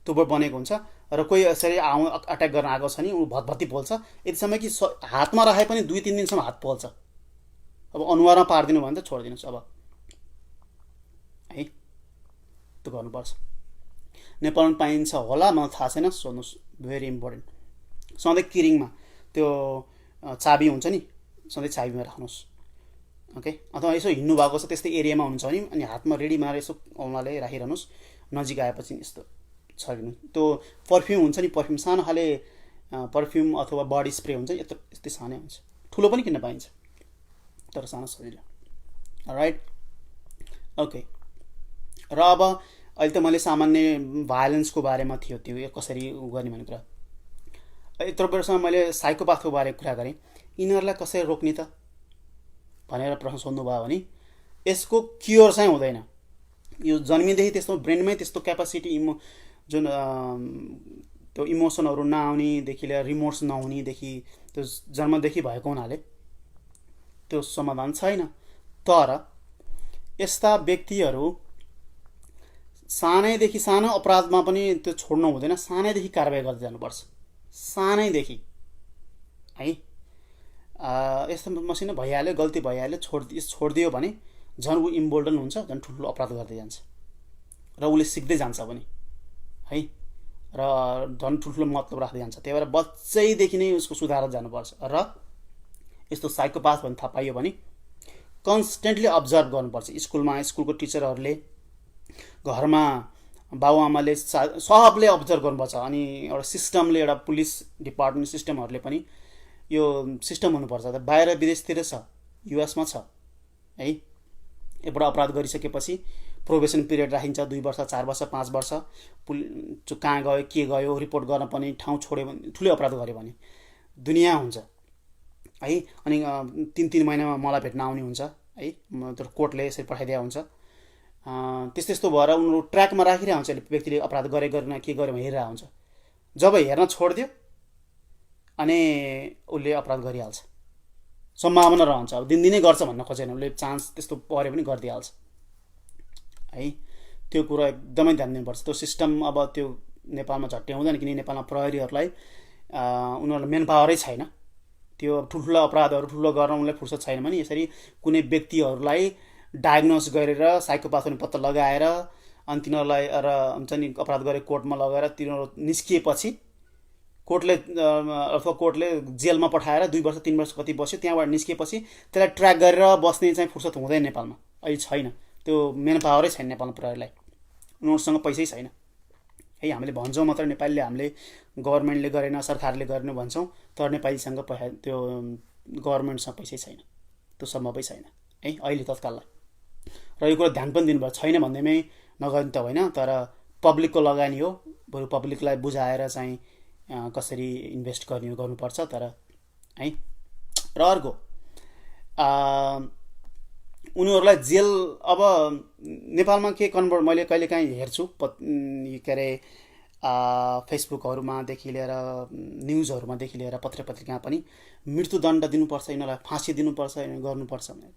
त्योबाट बनेको हुन्छ। र कोही यसरी अट्याक गर्न आएको छ नि, ऊ भतभती पोल्छ, यतिसम्म कि हातमा राखे पनि 2-3 दिनसम्म हात पोल्छ। अब अनुहारमा पारिदिनु भने त छोडिदिनुहोस् अब है, त्यो गर्नुपर्छ। नेपालमा पाइन्छ होला, मलाई थाहा छैन, सोध्नुहोस्, भेरी इम्पोर्टेन्ट। सधैँ किरिङमा त्यो चाबी हुन्छ नि, सधैँ चाबीमा राख्नुहोस् ओके। अथवा यसो हिँड्नु भएको छ त्यस्तै एरियामा हुन्छ भने अनि हातमा रेडीमा यसो औँलाले राखिरहनुहोस्, नजिक आएपछि यस्तो छर्किनु। त्यो पर्फ्युम हुन्छ नि, पर्फ्युम सानो खाले पर्फ्युम अथवा बडी स्प्रे हुन्छ, यस्तै सानै हुन्छ, ठुलो पनि किन्न पाइन्छ तर सानो सजिलो। Right okay. र अब अहिले त मैले सामान्य भायोलेन्सको बारेमा थियो, त्यो कसरी गर्ने भन्ने कुरा। यत्रो बेरसम्म मैले साइकोपाथको बारे कुरा गरेँ, यिनीहरूलाई कसरी रोक्ने त भनेर प्रश्न सोध्नुभयो भने यसको क्योर चाहिँ हुँदैन। यो जन्मिँदेखि त्यस्तो ब्रेनमै त्यस्तो क्यापासिटी जुन त्यो इमोसनहरू नआउनेदेखि लिएर रिमोर्स नहुनेदेखि त्यो जन्मदेखि भएको हुनाले त्यो समाधान छैन। तर यस्ता व्यक्तिहरू सानैदेखि, सानो अपराधमा पनि त्यो छोड्नु हुँदैन, सानैदेखि कारबाही गर्दै जानुपर्छ, सानैदेखि है। यस्तो मसिनो भइहाल्यो, गल्ती भइहाल्यो, छोडिदियो भने झन् ऊ इम्बोल्डन हुन्छ, झन् ठुल्ठुलो अपराध गर्दै जान्छ र उसले सिक्दै जान्छ पनि है, र झन् ठुल्ठुलो मतलब राख्दै जान्छ। त्यही भएर बच्चैदेखि नै उसको सुधार जानुपर्छ। र यस्तो साइकोपाथ भन्ने थाहा पाइयो भने कन्सटेन्टली अब्जर्भ गर्नुपर्छ। स्कुलको टिचरहरूले, घरमा बाबुआमाले, सबले अब्जर्भ गर्नुपर्छ। अनि एउटा सिस्टमले, एउटा पुलिस डिपार्टमेन्ट सिस्टमहरूले पनि यो सिस्टम हुनुपर्छ। बाहिर विदेशतिर छ, युएसमा छ है, एउटा अपराध गरिसकेपछि प्रोबेसन पिरियड राखिन्छ, 2 वर्ष 4 वर्ष 5 वर्ष, कहाँ गयो के गयो रिपोर्ट गर्न पनि, ठाउँ छोड्यो भने, ठुलै अपराध गऱ्यो भने दुनियाँ हुन्छ है। अनि 3-3 महिनामा मलाई भेट्न आउने हुन्छ है, तर कोर्टले यसरी पठाइदिएको हुन्छ। त्यस्तो भएर उनीहरू ट्र्याकमा राखिरहेको हुन्छ, व्यक्तिले अपराध गरेन के गर्यो भने हेरिरहेको हुन्छ। जब हेर्न छोडिदियो अनि उसले अपराध गरिहाल्छ, सम्भावना रहन्छ। अब दिनदिनै गर्छ भन्न खोजेन, उसले चान्स त्यस्तो पऱ्यो पनि गरिदिइहाल्छ है। त्यो कुरा एकदमै ध्यान दिनुपर्छ। त्यो सिस्टम अब त्यो नेपालमा झट्टै हुँदैन, किनकि नेपालमा प्रहरीहरूलाई उनीहरूलाई मेन पावरै छैन। त्यो ठुल्ठुलो अपराधहरू ठुलो गर्न उनीहरूलाई फुर्सद छैन भने यसरी कुनै व्यक्तिहरूलाई डायग्नोस गरेर साइकोपाथहरू पत्ता लगाएर अनि तिनीहरूलाई हुन्छ नि अपराध गरे कोर्टमा लगेर तिनीहरू निस्किएपछि कोर्टले जेलमा पठाएर 2 वर्ष 3 वर्ष कति बस्यो, त्यहाँबाट निस्किएपछि त्यसलाई ट्र्याक गरेर बस्ने चाहिँ फुर्सद हुँदैन नेपालमा, अहिले छैन। त्यो मेन पावरै छैन नेपालमा प्रहरीलाई, उनीहरूसँग पैसै छैन है। हामीले भन्छौँ मात्र नेपालीले, हामीले गभर्मेन्टले गरेन, सरकारले गरेन भन्छौँ, तर नेपालीसँग त्यो गभर्मेन्टसँग पैसै छैन, त्यो सम्भवै छैन है अहिले तत्काललाई। र यो कुरा ध्यान पनि दिनुभयो, छैन भन्दैमै नगर्ने त होइन, तर पब्लिकको लगानी हो, बरु पब्लिकलाई बुझाएर चाहिँ कसरी इन्भेस्ट गर्नुपर्छ तर है। र अर्को उनीहरूलाई जेल, अब नेपालमा के कन्भर्ट मैले कहिलेकाहीँ हेर्छु के अरे फेसबुकहरूमादेखि लिएर न्युजहरूमादेखि लिएर पत्र पत्रिकामा पनि मृत्युदण्ड दिनुपर्छ, यिनीहरूलाई फाँसी दिनुपर्छ, यिनीहरू गर्नुपर्छ भनेर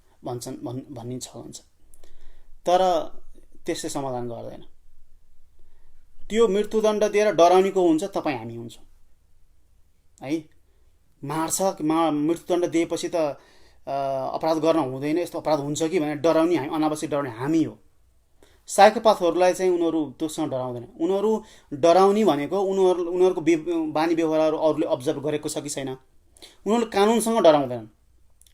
भनिन्छ हुन्छ। तर त्यसले समाधान गर्दैन। त्यो मृत्युदण्ड दिएर डराउनेको हुन्छ तपाईँ हामी हुन्छौँ है। मृत्युदण्ड दिएपछि त अपराध गर्न हुँदैन, यस्तो अपराध हुन्छ कि भनेर डराउने हामी, अनावश्यक डराउने हामी हो। साइकोपाथहरूलाई चाहिँ उनीहरू त्योसँग डराउँदैन। उनीहरू डराउने भनेको उनीहरूको बानी व्यवहारहरू अरूले अब्जर्भ गरेको छ कि छैन। उनीहरूले कानुनसँग डराउँदैनन्,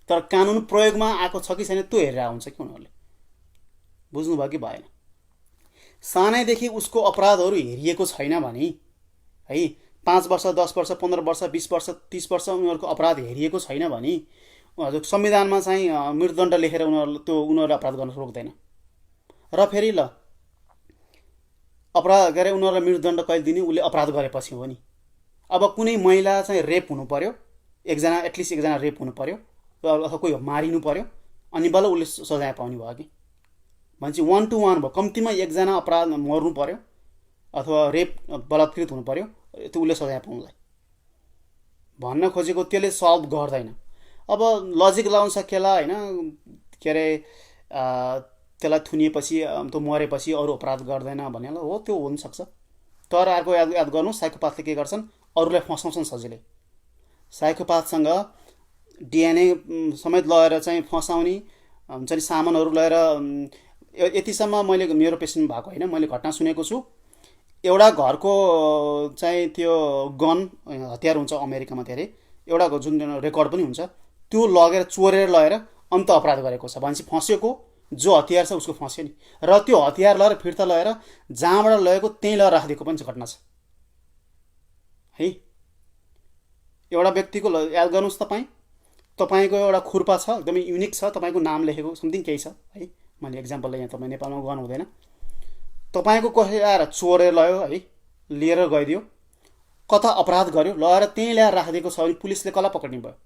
तर कानुन प्रयोगमा आएको छ कि छैन त्यो हेरेर हुन्छ कि उनीहरूले। बुझ्नुभयो कि भएन? सानैदेखि उसको अपराधहरू हेरिएको छैन भने है, 5 वर्ष 10 वर्ष 15 वर्ष 20 वर्ष 30 वर्ष उनीहरूको अपराध हेरिएको छैन भने संविधानमा चाहिँ मृत्युदण्ड लेखेर उनीहरूले अपराध गर्न रोक्दैन। र फेरि ल अपराध गरे उनीहरूलाई मृत्युदण्ड कहिले दिने? उसले अपराध गरेपछि हो नि। अब कुनै महिला चाहिँ रेप हुनु पर्यो, एटलिस्ट एकजना रेप हुनु पर्यो, अथवा कोही मारिनु पर्यो, अनि बल्ल उसले सजाय पाउने भयो कि भनेपछि 1 to 1 भयो। कम्तीमा एकजना अपराध मर्नु पर्यो अथवा रेप बलात्कृत हुनु पर्यो, त्यो उसले सजाय पाउनुलाई भन्न खोजेको त्यसले सल्भ गर्दैन। अब लजिक लाउन सकिएला होइन, के अरे त्यसलाई थुनिएपछि त्यो मरेपछि अरू अपराध गर्दैन भनेर हो, त्यो हुनसक्छ। तर अर्को याद गर्नु, साइकोपाथले के गर्छन्? अरूलाई फसाउँछन् सजिलै। साइकोपाथसँग डिएनए समेत लगेर चाहिँ फसाउने हुन्छ नि, सामानहरू लगेर। यतिसम्म मैले मेरो पेसेन्ट भएको होइन, मैले घटना सुनेको छु। एउटा घरको चाहिँ त्यो गन हतियार हुन्छ अमेरिकामा धेरै, एउटा जुन रेकर्ड पनि हुन्छ, त्यो लगेर चोरेर लगेर अन्त अपराध गरेको छ भनेपछि फँसेको जो हतियार छ उसको फँस्यो नि। र त्यो हतियार लगेर फिर्ता लगेर जहाँबाट लगेको त्यहीँ लगेर राखिदिएको पनि घटना छ है। एउटा व्यक्तिको याद गर्नुहोस्, तपाईँको एउटा खुर्पा छ, एकदमै युनिक छ, तपाईँको नाम लेखेको समथिङ केही छ है, मैले इक्जाम्पललाई यहाँ तपाईँ नेपालमा गर्नु हुँदैन। तपाईँको कसैले आएर चोरेर लग्यो है, लिएर गइदियो, कता अपराध गर्यो, लगेर त्यहीँ ल्याएर राखिदिएको छ भने पुलिसले कसलाई पक्रिने भयो?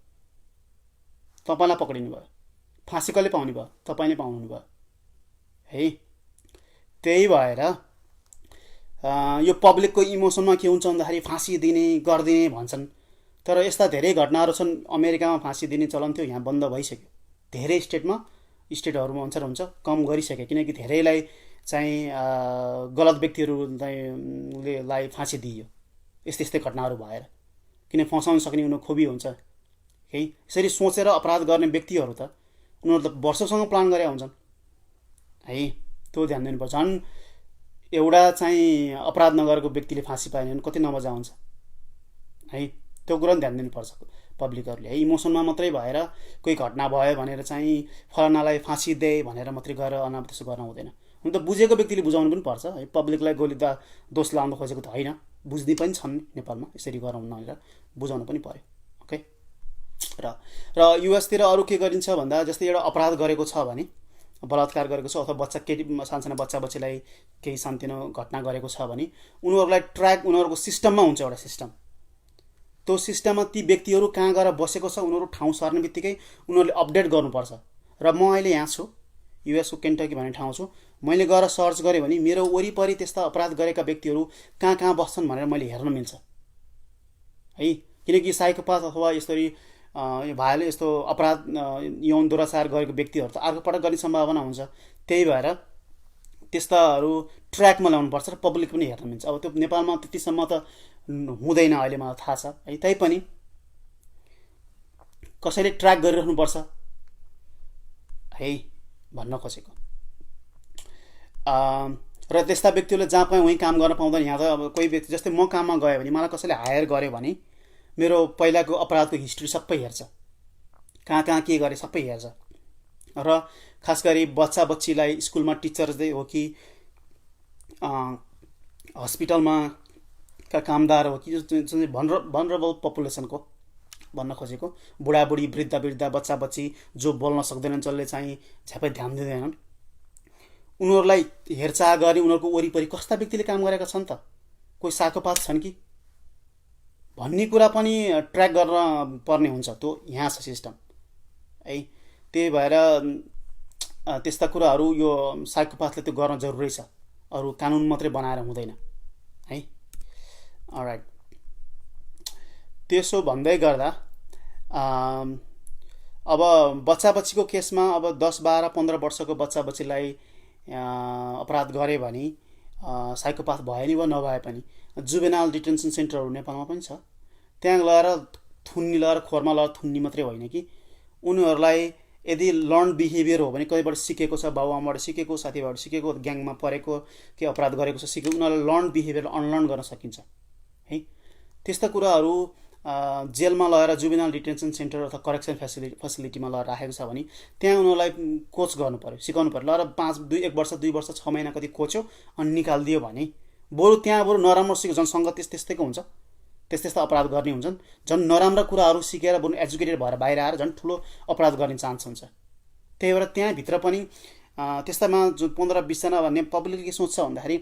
तपाईँलाई पक्रिनु भयो। फाँसी कसले पाउने भयो? तपाईँले पाउनु भयो है। त्यही भएर यो पब्लिकको इमोसनमा के हुन्छ भन्दाखेरि फाँसी दिने गरिदिने भन्छन्, तर यस्ता धेरै घटनाहरू छन्। अमेरिकामा फाँसी दिने चलन थियो, यहाँ बन्द भइसक्यो। धेरै स्टेटहरूमा अनुसार हुन्छ, कम गरिसक्यो, किनकि धेरैलाई चाहिँ गलत व्यक्तिहरूलाई फाँसी दिइयो यस्तै यस्तै घटनाहरू भएर। किन फसाउन सक्ने उनीहरू खोबी हुन्छ है। यसरी सोचेर अपराध गर्ने व्यक्तिहरू त उनीहरू त वर्षौँसँग प्लान गरे हुन्छन् है, त्यो ध्यान दिनुपर्छ। झन् एउटा चाहिँ अपराध नगरेको व्यक्तिले फाँसी पाएन भने कति नमजा हुन्छ है, त्यो कुरा पनि ध्यान दिनुपर्छ पब्लिकहरूले है। इमोसनमा मात्रै भएर कोही घटना भयो भनेर चाहिँ फलानालाई फाँसी दे भनेर मात्रै गएर अनाप त्यसो गर्न हुँदैन। हुन त बुझेको व्यक्तिले बुझाउनु पनि पर्छ है, पब्लिकलाई गोली त दोष लाउनु खोजेको त होइन, बुझ्ने पनि छन् नेपालमा, यसरी गरौँ भनेर बुझाउनु पनि पर्यो। ओके। र युएसतिर अरू के गरिन्छ भन्दा, जस्तै एउटा अपराध गरेको छ भने, बलात्कार गरेको छ अथवा सानसानो बच्चाबच्चीलाई केही सानोतिनो घटना गरेको छ भने उनीहरूलाई ट्र्याक, उनीहरूको सिस्टममा हुन्छ एउटा सिस्टम। त्यो सिस्टममा ती व्यक्तिहरू कहाँ गएर बसेको छ, उनीहरू ठाउँ सर्ने बित्तिकै उनीहरूले अपडेट गर्नुपर्छ। र म अहिले यहाँ छु, युएसको केन्टकी भन्ने ठाउँ छु, मैले गएर सर्च गरेँ भने मेरो वरिपरि त्यस्ता अपराध गरेका व्यक्तिहरू कहाँ कहाँ बस्छन् भनेर मैले हेर्न मिल्छ है। किनकि साइकोपाथ अथवा यसरी यस्तो अपराध यौन दुराचार गरेको व्यक्तिहरू त अर्को पटक गर्ने सम्भावना हुन्छ। त्यही भएर त्यस्ताहरू ट्र्याकमा ल्याउनुपर्छ र पब्लिक पनि हेर्न मिल्छ। अब त्यो नेपालमा त्यतिसम्म त हुँदैन अहिले, मलाई थाहा छ है। तैपनि कसैले ट्र्याक गरिराख्नुपर्छ है भन्न खोजेको। र त्यस्ता व्यक्तिहरूले जहाँ पाएँ वहीँ काम गर्न पाउँदैन। यहाँ त अब कोही व्यक्ति, जस्तै म काममा गएँ भने मलाई कसैले हायर गर्यो भने मेरो पहिलाको अपराधको हिस्ट्री सबै हेर्छ, कहाँ कहाँ के गरेँ सबै हेर्छ। र खास गरी बच्चा बच्चीलाई स्कुलमा टिचर्स डे हो कि हस्पिटलमा का कामदार हो कि जुन भनरेबल पपुलेसनको भन्न खोजेको, बुढाबुढी वृद्ध बच्चा बच्ची जो बोल्न सक्दैनन्, जसले चाहिँ झ्यापै ध्यान दिँदैनन्, उनीहरूलाई हेरचाह गरी उनीहरूको वरिपरि कस्ता व्यक्तिले काम गरेका छन् त, कोही साइकोपाथ छन् कि भन्ने कुरा पनि ट्र्याक गर्न पर्ने हुन्छ। त्यो यहाँ छ सिस्टम है। त्यही भएर त्यस्ता कुराहरू यो साइकोपाथले त्यो गर्न जरुरी छ, अरू कानुन मात्रै बनाएर हुँदैन है। अलराइट, त्यसो भन्दै गर्दा अब बच्चा बच्चीको केसमा अब 10, 12, 15 वर्षको बच्चा बच्चीलाई अपराध गरे भने साइकोपाथ भए नि वा नभए पनि जुभेनाइल डिटेन्सन सेन्टरहरू नेपालमा पनि छ। त्यहाँ लगेर थुन्नी लगाएर खोरमा लगाएर थुन्नी मात्रै होइन कि उनीहरूलाई यदि लर्न बिहेभियर हो भने कहीँबाट सिकेको छ, बाबुआमाबाट सिकेको, साथीभाइबाट सिकेको, ग्याङमा परेको के अपराध गरेको छ सिकेको, उनीहरूलाई लर्न बिहेभियर अनलर्न गर्न सकिन्छ है। त्यस्ता कुराहरू जेलमा लगेर जुभेनाइल डिटेन्सन सेन्टर अथवा करेक्सन फेसिलिटीमा लगेर राखेको छ भने त्यहाँ उनीहरूलाई कोच गर्नु पऱ्यो, सिकाउनु पऱ्यो। लगेर 1 वर्ष 2 वर्ष 6 महिना कति कोच्यो अनि निकालिदियो भने बरु त्यहाँ बरु नराम्रो सिक्यो, झन् सङ्गत त्यस्तैको हुन्छ, त्यस्ता अपराध गर्ने हुन्छन्। झन् नराम्रा कुराहरू सिकेर बरु एजुकेटेड भएर बाहिर आएर झन् ठुलो अपराध गर्ने चान्स हुन्छ। त्यही भएर त्यहाँभित्र पनि त्यस्तामा जो 15-20 जना भन्ने पब्लिकले के सोच्छ भन्दाखेरि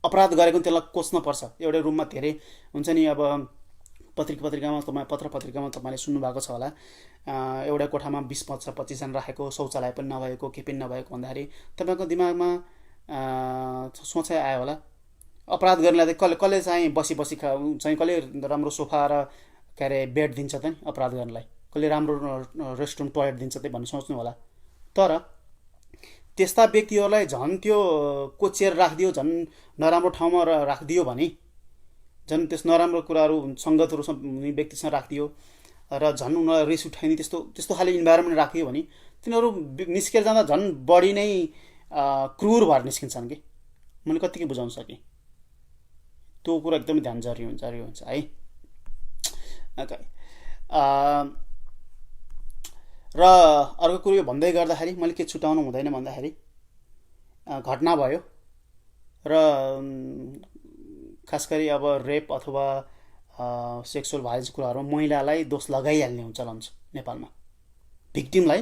अपराध गरेको त्यसलाई कोच्नुपर्छ। एउटै रुममा धेरै हुन्छ नि, अब पत्रिकामा पत्रिकामा तपाईँले सुन्नुभएको छ होला, एउटा कोठामा 20-25 जना राखेको, शौचालय पनि नभएको, के पनि नभएको भन्दाखेरि तपाईँको दिमागमा सोचाइ आयो होला अपराध गर्नेलाई चाहिँ कसले चाहिँ बसी चाहिँ कसले राम्रो सोफा र के अरे बेड दिन्छ त नि अपराध गर्नलाई, कसले राम्रो रेस्टरुम टोयलेट दिन्छ त भन्ने सोच्नु होला। तर त्यस्ता व्यक्तिहरूलाई झन् त्यो कोचेर राखिदियो, झन् नराम्रो ठाउँमा राखिदियो भने, झन् त्यस नराम्रो कुराहरू सङ्गतहरू व्यक्तिसँग राखिदियो र झन् उनीहरूलाई रिस उठाइने त्यस्तो खाले इन्भाइरोमेन्ट राखियो भने तिनीहरू निस्केर जाँदा झन् बढी नै क्रूर भएर निस्किन्छन् कि। मैले कतिकै बुझाउन सकेँ, त्यो कुरा एकदमै ध्यान जरुरी हुन्छ है। ओके, र अर्को कुरो यो भन्दै गर्दाखेरि मैले के छुटाउनु हुँदैन भन्दाखेरि घटना भयो र खास गरी अब रेप अथवा सेक्सुअल भाइलेन्स कुराहरूमा महिलालाई दोष लगाइहाल्ने हुन्छ चलन छ नेपालमा, भिक्टिमलाई।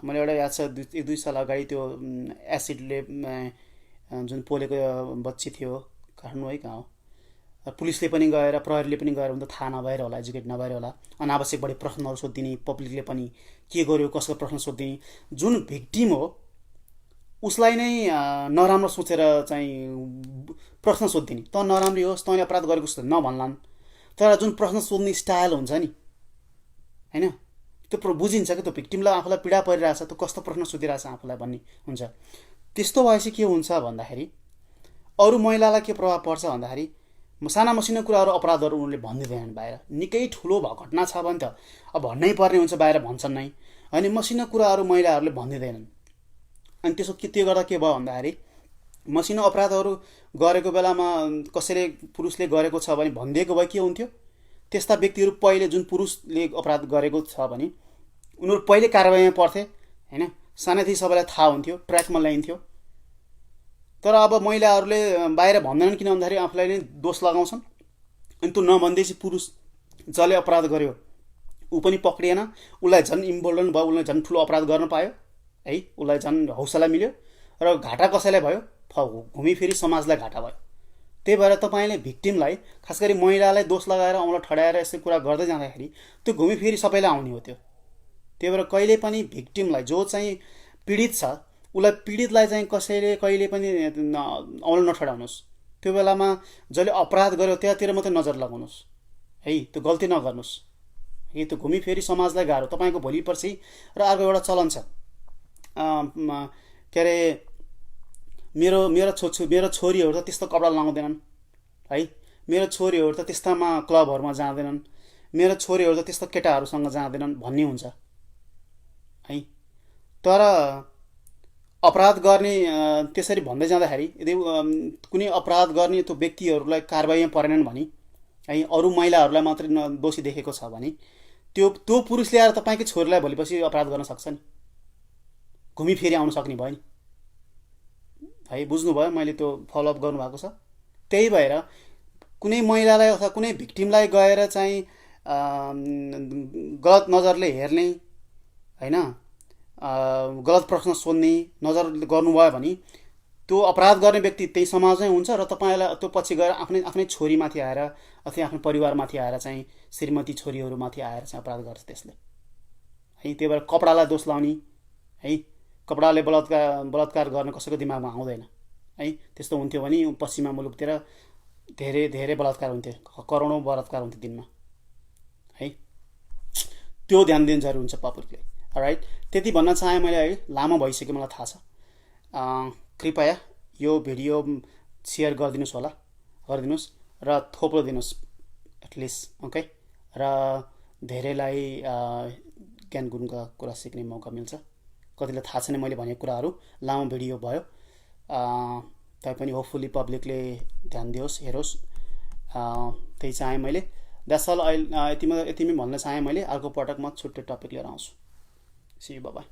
मैले एउटा याद छ 1-2 साल अगाडि त्यो एसिडले जुन पोलेको बच्ची थियो, काठमाडौँ है कहाँ हो, पुलिसले पनि गएर प्रहरीले पनि गएर त थाहा नभएर होला, एजुकेट नभएर होला, अनावश्यक बढी प्रश्नहरू सोधिदिने, पब्लिकले पनि के गर्यो कसको प्रश्न सोधिदिने। जुन भिक्टिम हो उसलाई नै नराम्रो सोचेर चाहिँ प्रश्न सोधिदिने, त नराम्री होस् तैँले अपराध गरेको जस्तो नभन्लान्। तर जुन प्रश्न सोध्ने स्टाइल हुन्छ नि होइन, त्यो बुझिन्छ कि त्यो भिक्टिमलाई आफूलाई पीडा परिरहेछ, त्यो कस्तो प्रश्न सोधिरहेछ आफूलाई भन्ने हुन्छ। त्यस्तो भएपछि के हुन्छ भन्दाखेरि अरू महिलालाई के प्रभाव पर्छ भन्दाखेरि साना मसिनो कुराहरू अपराधहरू उनीहरूले भनिदिँदैनन् बाहिर। निकै ठुलो घटना छ भने त अब भन्नै पर्ने हुन्छ, बाहिर भन्छन् नै, अनि मसिनो कुराहरू महिलाहरूले भनिदिँदैनन्। अनि त्यो गर्दा के भयो भन्दाखेरि मसिनो अपराधहरू गरेको बेलामा कसैले पुरुषले गरेको छ भने भनिदिएको भए के हुन्थ्यो, त्यस्ता व्यक्तिहरू पहिले जुन पुरुषले अपराध गरेको छ भने उनीहरू पहिले कारबाहीमा पर्थे होइन, सानैदेखि सबैलाई थाहा हुन्थ्यो, ट्र्याकमा ल्याइन्थ्यो। तर अब महिलाहरूले बाहिर भन्दैनन् किन भन्दाखेरि आफूलाई नै दोष लगाउँछन्। अनि त्यो नभन्दैपछि पुरुष जसले अपराध गर्यो ऊ पनि पक्रिएन, उसलाई झन् इम्बोल्डन भयो, उसलाई झन् ठुलो अपराध गर्न पायो है, उसलाई झन् हौसला मिल्यो र घाटा कसैलाई भयो, घुमिफिरी समाजलाई घाटा भयो। त्यही भएर तपाईँले भिक्टिमलाई खास गरी महिलालाई दोष लगाएर औँला ठडाएर यस्तो कुरा गर्दै जाँदाखेरि त्यो घुमिफिरी सबैलाई आउने हो त्यो। त्यही भएर कहिले पनि भिक्टिमलाई जो चाहिँ पीडित छ उसलाई पीडितलाई चाहिँ कसैले कहिले पनि औँला नठडाउनुहोस्। त्यो बेलामा जसले अपराध गर्यो त्यहाँतिर मात्रै नजर लगाउनुहोस् है, त्यो गल्ती नगर्नुहोस् है, त्यो घुमिफिरी समाजलाई गाह्रो। तपाईँको भोलि पर्सि र अर्को एउटा चलन छ के अरे मेरो छोरीहरू त त्यस्तो कपडा लगाउँदैनन् है, मेरो छोरीहरू त त्यस्तामा क्लबहरूमा जाँदैनन्, मेरो छोरीहरू त त्यस्तो केटाहरूसँग जाँदैनन् भन्ने हुन्छ है। तर अपराध गर्ने त्यसरी भन्दै जाँदाखेरि यदि कुनै अपराध गर्ने त्यो व्यक्तिहरूलाई कारबाहीमा परेनन् भने है, अरू महिलाहरूलाई मात्रै दोषी देखेको छ भने त्यो पुरुषले आएर तपाईँकै छोरीलाई भोलिपछि अपराध गर्न सक्छ नि, घुमिफिरी आउन सक्ने भयो नि है। बुझ्नुभयो मैले त्यो फलोअप गर्नुभएको छ। त्यही भएर कुनै महिलालाई अथवा कुनै भिक्टिमलाई गएर चाहिँ गलत नजरले हेर्ने होइन, गलत प्रश्न सोध्ने नजर गर्नुभयो भने त्यो अपराध गर्ने व्यक्ति त्यही समाजमै हुन्छ र तपाईँलाई त्यो पछि गएर आफ्नै छोरीमाथि आएर अथवा आफ्नो परिवारमाथि आएर चाहिँ श्रीमती छोरीहरूमाथि आएर चाहिँ अपराध गर्छ त्यसले है। त्यही भएर कपडालाई दोष लाउने है, कपडाले बलात्कार गर्न कसैको दिमागमा आउँदैन है। त्यस्तो हुन्थ्यो भने पश्चिमा मुलुकतिर धेरै धेरै बलात्कार हुन्थे, करोडौँ बलात्कार हुन्थे दिनमा है। त्यो ध्यान दिनु जरुरी हुन्छ पब्लिकले। राइट, त्यति भन्न चाहेँ मैले है, लामो भइसक्यो मलाई थाहा छ। कृपया यो भिडियो सेयर गरिदिनुहोस् होला, गरिदिनुहोस् र थोप्रो दिनुहोस् एटलिस्ट, ओके। र धेरैलाई ज्ञान गुणका कुरा सिक्ने मौका मिल्छ। कतिलाई थाहा छैन मैले भनेको कुराहरू, लामो भिडियो भयो, तैपनि होपफुली पब्लिकले ध्यान दियोस्, हेरोस्, त्यही चाहेँ मैले। That's all. यतिमै भन्न चाहेँ मैले। अर्को पटक म छुट्टै टपिक लिएर आउँछु। See you, bye by.